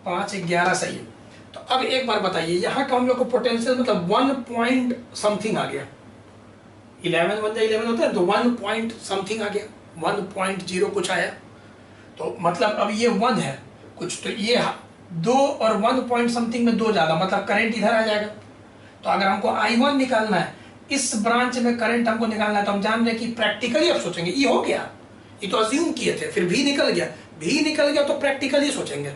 Speaker 1: 5 11 सही है। तो अब एक बार बताइए, यहाँ का हम लोग को पोटेंशियल मतलब 1 पॉइंट समथिंग आ गया, 11 1 11 होता है, तो 1 पॉइंट समथिंग आ गया, 1.0 कुछ आया, तो मतलब अब ये 1 है कुछ, तो ये 2 और 1 पॉइंट समथिंग में 2 ज़्यादा, मतलब करंट इधर आ जाएगा। तो अगर हमको I1 निकालना है, इस ब्रांच में करंट हमको निकालना है, तो हम जान रहे हैं कि प्रैक्टिकली अब सोचेंगे, ये हो गया, ये तो अज्यूम किए थे, फिर भी निकल गया, भी निकल गया तो प्रैक्टिकली सोचेंगे,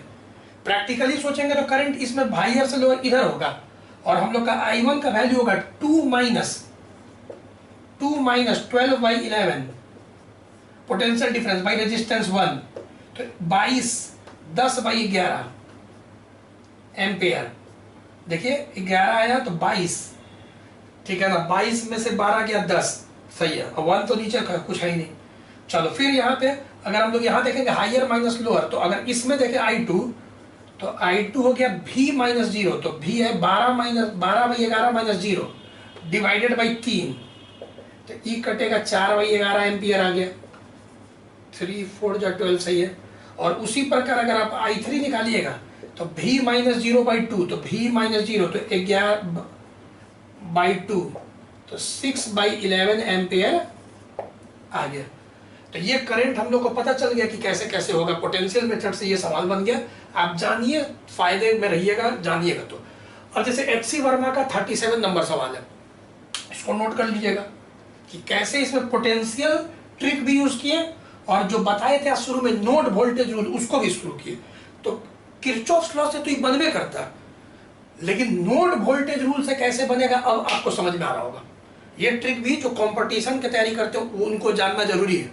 Speaker 1: प्रैक्टिकली सोचेंगे तो करंट इसमें हाइयर से लोअर इधर होगा, और हम लोग का I1 का वैल्यू होगा 2 minus 12/11 potential difference by resistance 1, तो 22 10/11 एम्पेयर। देखिए 11 आया तो 22, ठीक है ना, 22 में से 12 गया 10, सही है। अब 1 तो नीचे का कुछ है ही नहीं। चलो फिर यहाँ पे अगर हम लोग यहाँ देखेंगे हायर माइनस लोअर, तो अगर इसमें देखें I2, तो I2 हो गया V माइनस 0, तो V है 12/11 माइनस 0 डिवाइडेड बाई 3, तो E कटेगा 4/11 एम्पियर आ गया, 3 4 जा 12, सही है। और उसी प्रकार अगर आप I3 निकालिएगा तो V माइनस 0/2, तो V माइनस 0 तो 11/2, तो 6/11 एम्पियर आ गया। तो ये करंट हम लोग को पता चल गया कि कैसे कैसे होगा। पोटेंशियल मेथड से ये सवाल बन गया। आप जानिए, फायदे में रहिएगा, जानिएगा। तो अब जैसे एच.सी. वर्मा का 37 नंबर सवाल है, इसको नोट कर लीजिएगा कि कैसे इसमें पोटेंशियल ट्रिक भी यूज किए और जो बताए थे शुरू में नोड वोल्टेज रूल उसको भी शुरू किए। तो किरचॉफ्स लॉ से तो ये बनवे करता, लेकिन नोड वोल्टेज रूल से कैसे बनेगा अब आपको समझ में आ रहा होगा। ये ट्रिक भी जो कंपटीशन की तैयारी करते हो उनको जानना जरूरी है।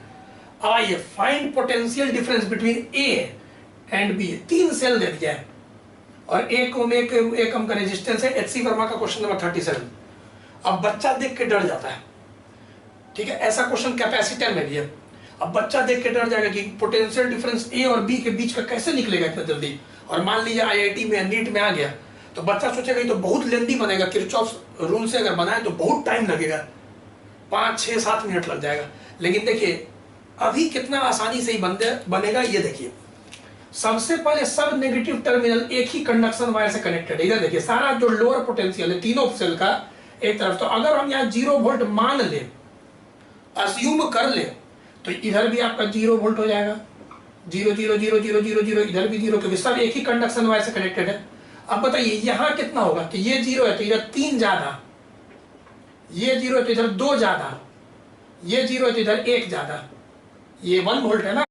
Speaker 1: आइए, find potential difference between A and B. 3 cell दे दिया है और एक ओम का रेजिस्टेंस है। एच.सी. वर्मा का क्वेश्चन नंबर 37। अब बच्चा देख के डर जाता है, ठीक है, ऐसा क्वेश्चन कैपेसिटर में भी है। अब बच्चा देख के डर जाएगा कि पोटेंशियल डिफरेंस ए और बी के बीच का कैसे निकलेगा इतना जल्दी। और मान लीजिए IIT में नीट में आ गया तो बच्चा सोचेगा ये तो बहुत लेंदी बनेगा, किरचॉफ्स रूल से अगर बनाए तो बहुत टाइम लगेगा, 5 6 7 मिनट लग जाएगा। लेकिन देखिए अभी कितना आसानी से ही बनेगा। ये देखिए, सबसे पहले सब नेगेटिव टर्मिनल एक ही कंडक्शन वायर से कनेक्टेड है। इधर देखिए सारा जो लोअर पोटेंशियल है तीनों सेल का एक तरफ, तो अगर हम यहाँ 0 वोल्ट मान ले, अज्यूम कर ले, तो इधर भी आपका 0 वोल्ट हो जाएगा। 0 0 0 0 0 0, इधर भी 0, क्योंकि सब एक ही कंडक्शन वायर से कनेक्टेड है। अब बताइए यहाँ कितना होगा, तो ये 0 है तो इधर 3 ज्यादा, ये 0 है तो इधर 2 ज्यादा, ये 0 है तो इधर 1 ज्यादा, ये 1 वोल्ट है ना।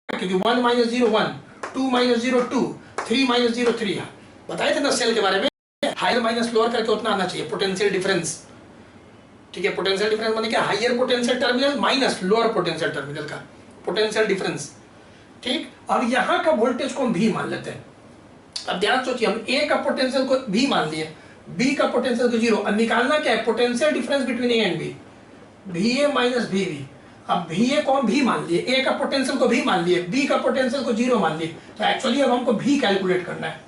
Speaker 1: क्योंकि 1 माइनस 0 1, 2 माइनस 0 2, 3 माइनस 0 3, बताए थे ना सेल के बारे में। हायर माइनस लोअर करके उतना आना चाहिए पोटेंशियल डिफरेंस, ठीक है। पोटेंशियल डिफरेंस माने क्या, higher potential terminal minus lower potential terminal का पोटेंशियल डिफरेंस, ठीक। अब यहाँ का वोल्टेज को हम भी मान लेते हैं। अब ध्यान सोचिए, हम ए का पोटेंशियल को भी मान लिए, बी का पोटेंशियल को 0। अब निकालना क्या है, potential difference between A and B, VA minus VB। अब VA को हम भी मान लिए, ए का पोटेंशियल को भी मान लिए, बी का पोटेंशियल को 0 मान लिए। तो एक्चुअली अब हमको भी कैलकुलेट करना है।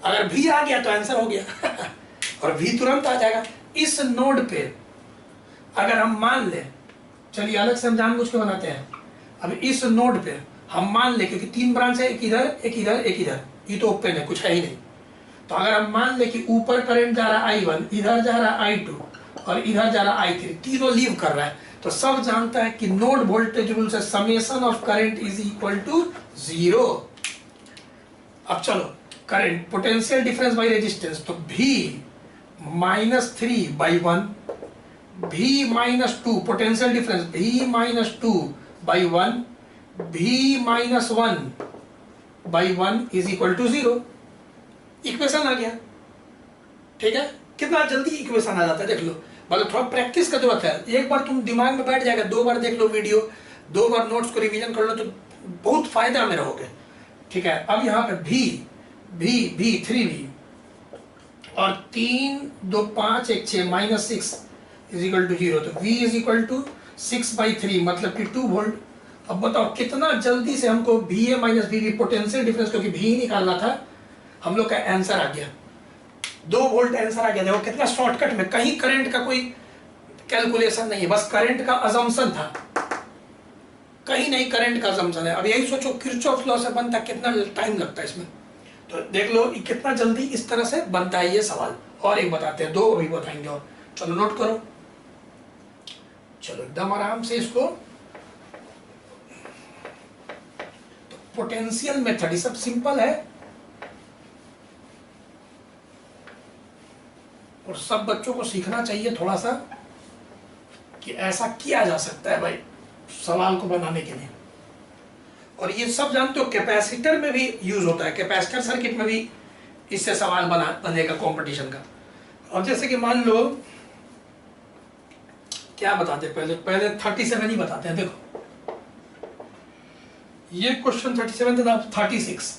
Speaker 1: अगर भी आ गया तो आंसर हो गया और भी तुरंत आ जाएगा। इस नोड पे अगर हम मान ले, चलिए अलग से हम जानबूझ के बनाते हैं। अब इस नोड पे हम मान ले, क्योंकि 3 ब्रांच है, एक इधर एक इधर एक इधर, ये तो ओपन है, कुछ है ही नहीं। तो अगर हम मान ले कि ऊपर करंट जा रहा है I1, इधर जा रहा है I2 और इधर जा रहा है I3, तीनों लीव कर रहा है, तो सब जानता है कि नोड वोल्टेज रूल से summation of current is equal to 0। अब चलो current potential difference by resistance, तो V minus 3/1, V minus 2 potential difference, V minus 2/1, V minus 1/1 is equal to 0। Equation आ गया, ठीक है। कितना जल्दी इक्वेशन आ जाता है, देख लो। मतलब थोड़ा प्रैक्टिस का जरूरत है। एक बार तुम दिमाग में बैठ जाएगा, 2 बार देख लो वीडियो, 2 बार नोट्स को रिवीजन कर लो, तो बहुत फायदा में रहोगे, ठीक है। अब यहाँ पे V 3V और 3 2 5 1 6 माइनस 6 इज इक्वल टू 0, तो V इज इक्वल टू 6/3 मतलब कि 2 वोल्ट। अब बताओ कितना जल्दी से हमको VA minus VB potential difference, क्योंकि V निकालना था, हम लोग का आंसर आ गया, 2 वोल्ट आंसर आ गया। देखो कितना शॉर्टकट में, कहीं करंट का कोई कैलकुलेशन नहीं है, बस करंट का अजम्पशन था, कहीं नहीं करंट का अजम्पशन है। अब यही सोचो किरचॉफ लॉ से बनता कितना टाइम लगता है इसमें, तो देख लो कितना जल्दी इस तरह से बनता है ये सवाल। और एक बताते हैं, 2 अभी बताएंगे और, चलो नोट करो, चलो एकदम आराम से इसको। तो पोटेंशियल मेथड, ये सब सिंपल है। और सब बच्चों को सीखना चाहिए थोड़ा सा कि ऐसा किया जा सकता है भाई सवाल को बनाने के लिए। और ये सब जानते हो कैपेसिटर में भी यूज होता है, कैपेसिटर सर्किट में भी इससे सवाल बनेगा कंपटीशन का। अब जैसे कि मान लो क्या बताते पहले 37 ही बताते हैं। देखो ये क्वेश्चन 37 था, 36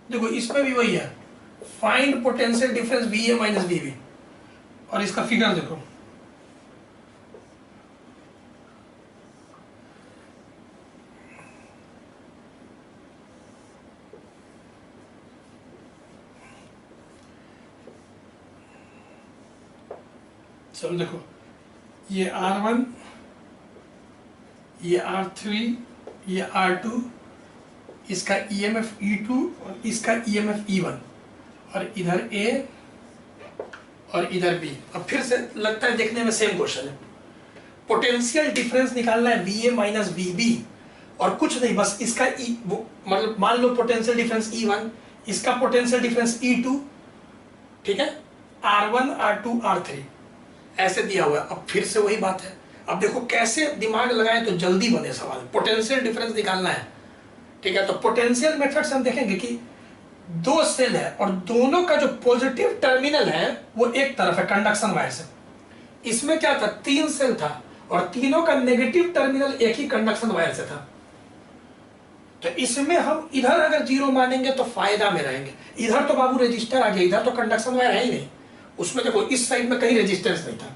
Speaker 1: देखो इसमें भी वही है, find potential difference VA minus VB और इसका फिगर देखो। चलो देखो ये R1, ये R3, ये R2, इसका EMF E2 और इसका EMF E1 और इधर A और इधर B। अब फिर से लगता है देखने में सेम क्वेश्चन है। पोटेंशियल डिफरेंस निकालना है VA माइनस VB और कुछ नहीं, बस इसका मतलब मान लो पोटेंशियल डिफरेंस E1, इसका पोटेंशियल डिफरेंस E2, ठीक है, R1 R2 R3 ऐसे दिया हुआ है। अब फिर से वही बात है, अब देखो कैसे दिमाग लगाए तो जल्दी बने सवाल। पोटेंशियल डिफरेंस निकालना है, ठीक है, तो पोटेंशियल मेथड से हम देखेंगे कि दो सेल है और दोनों का जो पॉजिटिव टर्मिनल है वो एक तरफ है कंडक्शन वायर से। इसमें क्या था, 3 सेल था और तीनों का नेगेटिव टर्मिनल एक ही कंडक्शन वायर से था। तो इसमें हम इधर अगर 0 मानेंगे तो फायदा में रहेंगे। इधर तो बाबू रजिस्टर आ गया, इधर तो कंडक्शन वायर है ही नहीं। उसमें देखो इस साइड में कहीं रेजिस्टेंस नहीं था,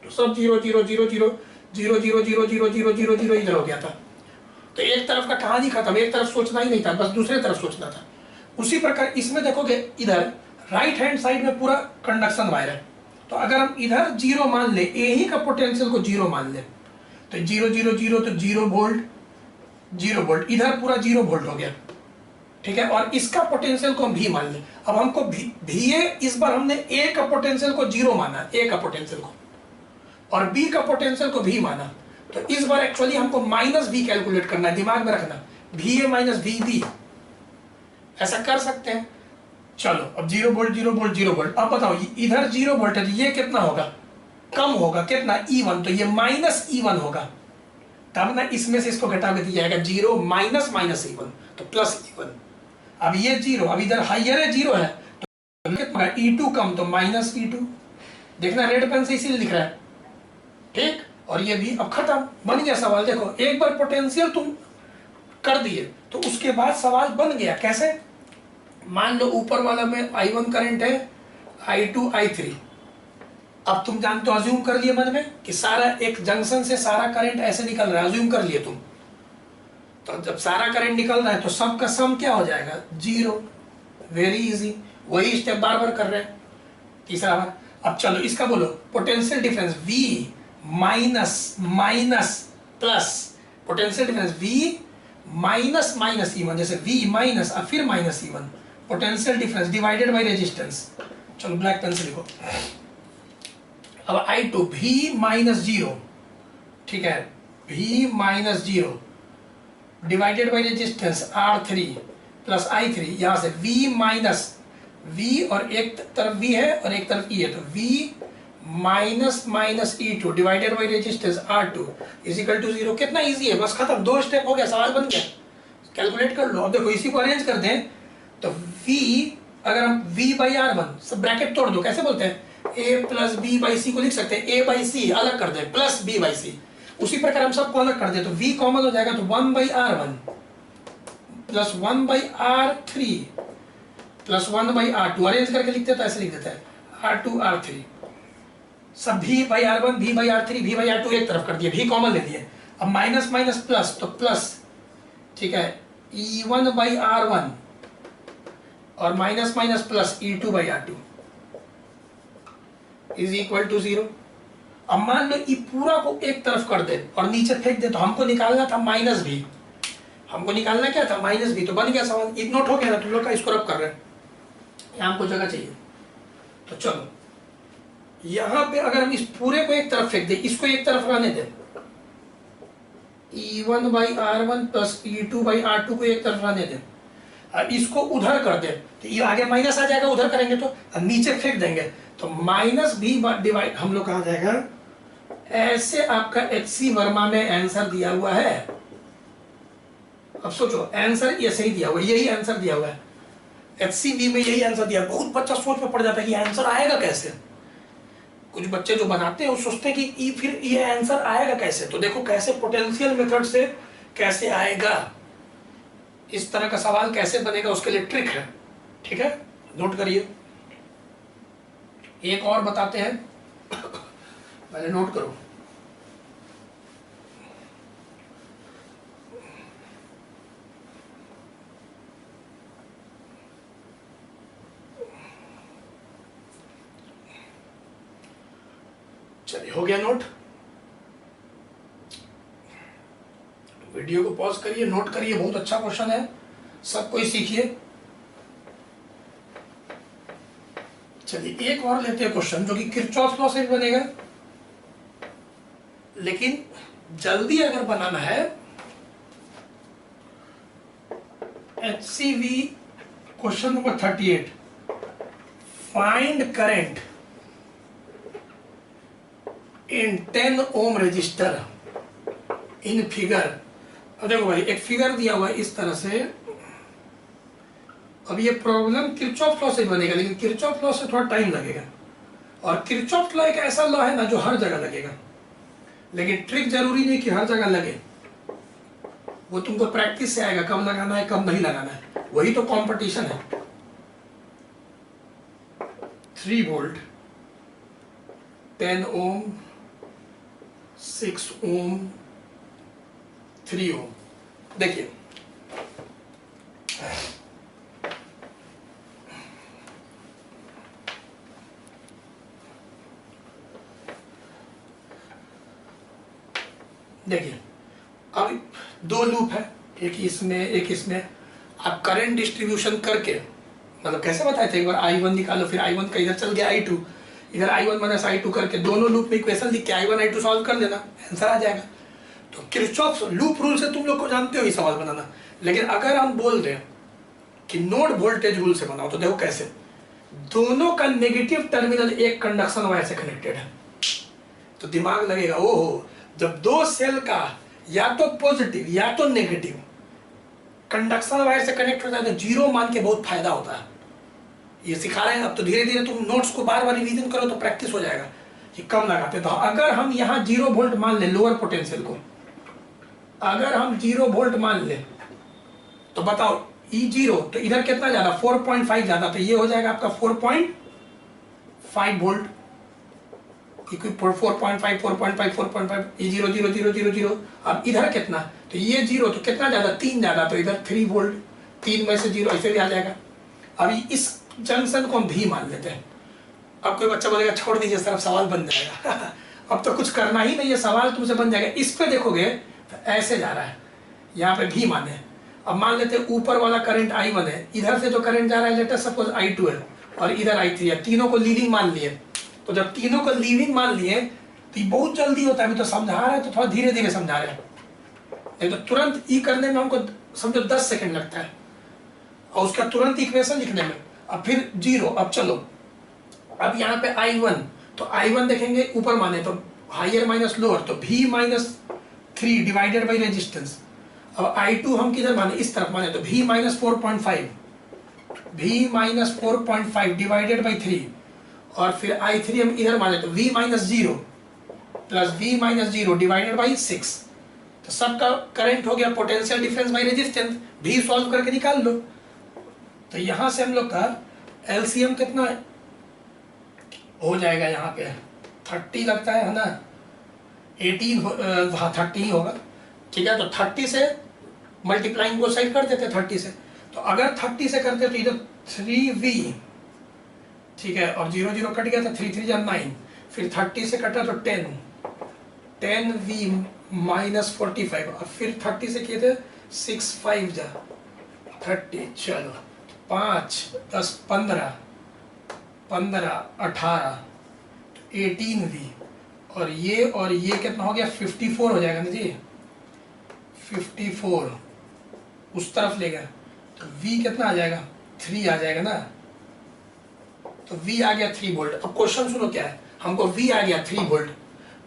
Speaker 1: तो सब 0 0 0 0 0 0 0 0 0 0 0 इधर हो गया था। तो एक तरफ का कहानी खत्म, एक तरफ सोचना ही नहीं था, बस दूसरे तरफ सोचना था। उसी प्रकार इसमें देखोगे इधर राइट हैंड साइड में पूरा कंडक्शन वायर है, तो अगर हम इधर 0 मान ले, ए ही का पोटेंशियल को 0 मान ले, तो 0 0 0 तो 0 वोल्ट 0 वोल्ट, इधर पूरा 0 वोल्ट हो गया, ठीक है। और इसका पोटेंशियल को हम भी मान ले। अब हमको VA इस बार हमने A का पोटेंशियल को 0 माना, A का पोटेंशियल को, और B का पोटेंशियल को भी माना। तो इस बार एक्चुअली हमको माइनस V कैलकुलेट करना है, दिमाग में रखना, VA माइनस VB ऐसा कर सकते हैं। चलो अब 0 वोल्ट 0 वोल्ट 0 वोल्ट, अब बताओ इधर 0 वोल्ट है तो ये कितना होगा, कम होगा, कितना E1, तो ये माइनस E1 होगा। तब ना इसमें से इसको घटा के दिया जाएगा 0 माइनस माइनस E1 तो प्लस E1। अब ये 0, अब इधर हाइयर है 0 है तो कितना, E2 कम तो माइनस E2। देखना रेड पेन से इसीलिए लिख रहा है, ठीक। और ये भी अब खत्म, बन गया सवाल। देखो एक बार पोटेंशियल तुम कर दिए तो उसके बाद सवाल बन गया। कैसे, मान लो ऊपर वाला में I1 करंट है, I2 I3। अब तुम जानते हो, अज्यूम कर लिए मन में कि सारा एक जंक्शन से सारा करंट ऐसे निकल रहा है, अज्यूम कर लिए तुम। तो जब सारा करंट निकल रहा है तो सब का सम क्या हो जाएगा, 0। वेरी इजी, वही स्टेप बार बार कर रहे हैं, तीसरा बार। अब चलो इसका बोलो potential difference V minus minus plus, potential difference V minus minus E1, जैसे V माइनस और फिर minus E1, potential difference divided by resistance. चलो ब्लैक पेन से लिखो। अब I2 V माइनस 0, ठीक है, V minus 0 divided by resistance R3 plus I3, यहां से V माइनस V और एक तरफ V है और एक तरफ E है, तो V minus minus E2 divided by resistance R2 is equal to 0। कितना इजी है, बस खत्म, 2 स्टेप हो गया, सवाल बन गया। कैलकुलेट कर लो। अब देखो इसी को अरेंज कर दें तो V, अगर हम V बाई R1 सब ब्रैकेट तोड़ दो, कैसे बोलते हैं, A plus B by C को लिख सकते हैं, A बाई C अलग कर दें प्लस B बाई C। उसी प्रकार हम सबको अलग कर दे तो V कॉमन हो जाएगा, तो 1 by R1 plus 1 by R3 plus 1 by R2। Arrange करके लिखते तो ऐसे लिख देता है R2 R3, सब V by R1 V by R3 V by R2 एक तरफ कर दिए, V कॉमन ले लिए। अब माइनस माइनस प्लस तो प्लस, ठीक है, E1 बाई R1 और minus minus plus E2 by R2 is equal to 0। अब मान लो ये पूरा को एक तरफ कर दे और नीचे फेंक दे, तो हमको निकालना था माइनस भी, हमको निकालना क्या था, माइनस भी। तो बन गया सवाल, एक नोट हो गया ना तुम लोग का, इसको रब कर रहे हैं, यहाँ हमको जगह चाहिए। तो चलो यहाँ पे अगर हम इस पूरे को एक तरफ फेंक दे, इसको एक तरफ रहने दे, E1 by R1 plus E2 by R2 को एक तरफ रहने दे। इसको उधर कर दे तो ये आगे माइनस आ जाएगा, उधर करेंगे तो नीचे फेंक देंगे तो माइनस बी डिवाइड हम लोग कहा जाएगा। ऐसे आपका HC वर्मा में आंसर दिया हुआ है। अब सोचो आंसर ये सही दिया हुआ है, यही आंसर दिया हुआ है HCV में, यही आंसर दिया। बहुत बच्चा सोच में पड़ जाता है कि आंसर आएगा कैसे। कुछ बच्चे जो बनाते हैं वो सोचते हैं कि फिर ये आंसर आएगा कैसे। तो देखो कैसे पोटेंशियल मेथड से कैसे आएगा, इस तरह का सवाल कैसे बनेगा, उसके लिए ट्रिक है। ठीक है, नोट करिए। एक और बताते हैं, पहले नोट करो। चलिए, हो गया नोट। वीडियो को पॉज करिए, नोट करिए, बहुत अच्छा क्वेश्चन है, सब कोई सीखिए। चलिए एक और लेते हैं क्वेश्चन जो कि किरचॉफ लॉ से भी बनेगा, लेकिन जल्दी अगर बनाना है HCV question number 38, find current in 10 ohm resistor in figure. अब देखो भाई एक फिगर दिया हुआ है इस तरह से। अब ये प्रॉब्लम किरचॉफ लॉ से बनेगा, लेकिन किरचॉफ लॉ से थोड़ा टाइम लगेगा। और किरचॉफ लॉ एक ऐसा लॉ है ना जो हर जगह लगेगा, लेकिन ट्रिक जरूरी नहीं कि हर जगह लगे, वो तुमको प्रैक्टिस से आएगा, कब लगाना है कब नहीं लगाना है, वही तो कंपटीशन है। 3 वोल्ट, 10 ओम, 6 ओम, 3 ओम। देखिए देखिए अब 2 लूप है, एक इसमें एक इसमें। आप करंट डिस्ट्रीब्यूशन करके, मतलब कैसे बताए थे, एक बार I1 निकालो, फिर I1 का इधर चल गया I2, इधर I1 माइनस I2 करके दोनों लूप में इक्वेशन लिख के I1 I2 सॉल्व कर देना, आंसर आ जाएगा। तो किरचॉफ लूप रूल से तुम लोग को जानते हो ये सवाल बनाना। लेकिन अगर हम बोल दें कि नोड वोल्टेज रूल से बनाओ, तो देखो कैसे, दोनों का नेगेटिव टर्मिनल एक कंडक्शन वायर से कनेक्टेड है, तो दिमाग लगेगा ओहो, जब 2 सेल का या तो पॉजिटिव या तो नेगेटिव कंडक्शन वायर से कनेक्ट होता है तो जीरो मान के बहुत फायदा होता है। ये सिखा रहे हैं। अब तो धीरे धीरे तुम नोट्स को बार बार रिवीजन करो तो प्रैक्टिस हो जाएगा कि कब लगाते। तो अगर हम यहाँ 0 वोल्ट मान ले लोअर पोटेंशियल को, अगर हम 0 वोल्ट मान ले तो बताओ E0, तो इधर कितना ज्यादा 4.5 ज्यादा, तो ये हो जाएगा आपका 4.5 वोल्ट। 4.5 4.5 4.5 E0 0 0 0 0। अब इधर कितना, तो ये 0, तो कितना ज्यादा 3 ज्यादा, तो इधर 3 वोल्ट, 3 में से 0 ऐसे भी आ जाएगा। अभी इस जंक्शन को हम भी मान लेते हैं। अब कोई बच्चा बोलेगा छोड़ दीजिए सर, अब सवाल बन जाएगा अब तो कुछ करना ही नहीं है, सवाल तुमसे बन जाएगा। इस पे देखोगे तो ऐसे जा रहा है, यहाँ पे भी माने। अब मान लेते हैं ऊपर वाला करंट I1 है, इधर से जो करंट जा रहा है लेटर सपोज I2 है, और इधर I3 है, तीनों को लीविंग मान लिए। तो जब तीनों को लीविंग मान लिए तो ये बहुत जल्दी होता है। अभी तो समझा रहा है तो थोड़ा धीरे धीरे समझा रहे हैं, नहीं तो तुरंत ई करने में हमको समझो 10 सेकंड लगता है, और उसका तुरंत इक्वेशन लिखने में। अब फिर 0, अब चलो अब यहाँ पे I1, तो I1 देखेंगे ऊपर माने तो हायर माइनस लोअर, तो V minus 3 divided by resistance. अब I2 हम किधर माने, इस तरफ माने, तो V minus 4.5, V minus 4.5 divided by 3, और फिर I3 हम इधर माने तो V minus 0 plus V minus 0 divided by 6। तो सबका करंट हो गया potential difference by resistance, V solve करके निकाल लो। तो यहां से हम लोग का LCM कितना हो जाएगा, यहाँ पे 30 लगता है ना, 18 हाँ 30 ही होगा। ठीक है, तो 30 से मल्टीप्लाइंग को साइड कर देते 30 से। तो अगर 30 से करते तो इधर 3V, ठीक है, और 0 0 कट गया तो 3 3 9, फिर 30 से कटा तो 10V माइनस 45, और फिर 30 से किए थे 6 5 जा 30, चलो 5 10 15 15 18 18V, और ये कितना हो गया 54 हो जाएगा ना जी, 54 उस तरफ ले गया। तो तो V कितना आ जाएगा, 3 आ जाएगा ना। तो V आ गया 3 वोल्ट। अब क्वेश्चन सुनो क्या है, हमको V आ गया 3 वोल्ट,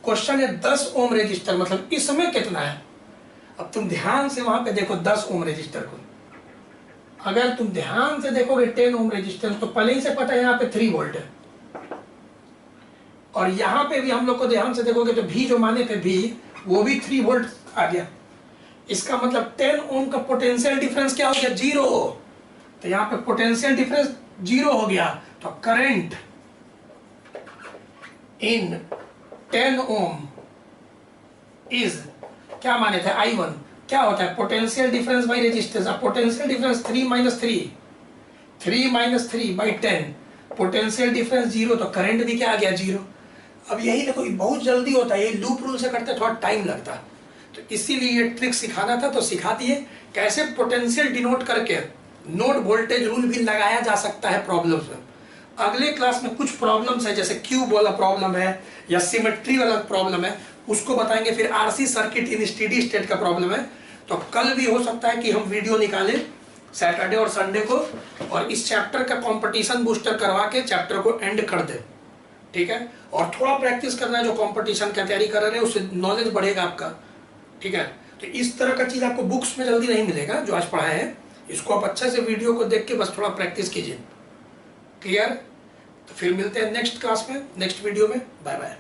Speaker 1: क्वेश्चन है 10 ओम रेजिस्टर मतलब इसमें कितना है। अब तुम ध्यान से वहां पे देखो 10 ओम रेजिस्टर को, अगर तुम ध्यान से देखोगे 10 ओम रेजिस्टर तो पहले ही से पता है यहाँ पे 3 वोल्ट है, और यहाँ पे भी हम लोग को ध्यान से देखोगे तो V जो माने थे V वो भी 3 वोल्ट आ गया। इसका मतलब 10 ओम का पोटेंशियल डिफरेंस क्या हो गया, 0। तो यहाँ पे पोटेंशियल डिफरेंस 0 हो गया, तो करंट इन 10 ओम इज क्या माने थे, I1 क्या होता है, potential difference by resistance. Potential difference 3 minus 3 by 10, potential difference 0, तो करंट भी क्या आ गया, 0। अब यही देखो बहुत जल्दी होता है, ये लूप रूल से करते थोड़ा टाइम लगता, तो इसीलिए ये ट्रिक सिखाना था, तो सिखा दिए कैसे पोटेंशियल डिनोट करके नोड वोल्टेज रूल भी लगाया जा सकता है प्रॉब्लम्स में। अगले क्लास में कुछ प्रॉब्लम्स है, जैसे क्यूब वाला प्रॉब्लम है या सिमेट्री वाला प्रॉब्लम है, उसको बताएंगे। फिर RC circuit in steady state का प्रॉब्लम है। तो कल भी हो सकता है कि हम वीडियो निकालें सैटरडे और संडे को, और इस चैप्टर का कंपटीशन बूस्टर करवा के चैप्टर को एंड कर दे, ठीक है। और थोड़ा प्रैक्टिस करना है, जो कंपटीशन की तैयारी कर रहे हैं उससे नॉलेज बढ़ेगा आपका, ठीक है। तो इस तरह का चीज आपको बुक्स में जल्दी नहीं मिलेगा जो आज पढ़ाए हैं, इसको आप अच्छे से वीडियो को देख के बस थोड़ा प्रैक्टिस कीजिए, क्लियर। तो फिर मिलते हैं नेक्स्ट क्लास में, नेक्स्ट वीडियो में। Bye bye.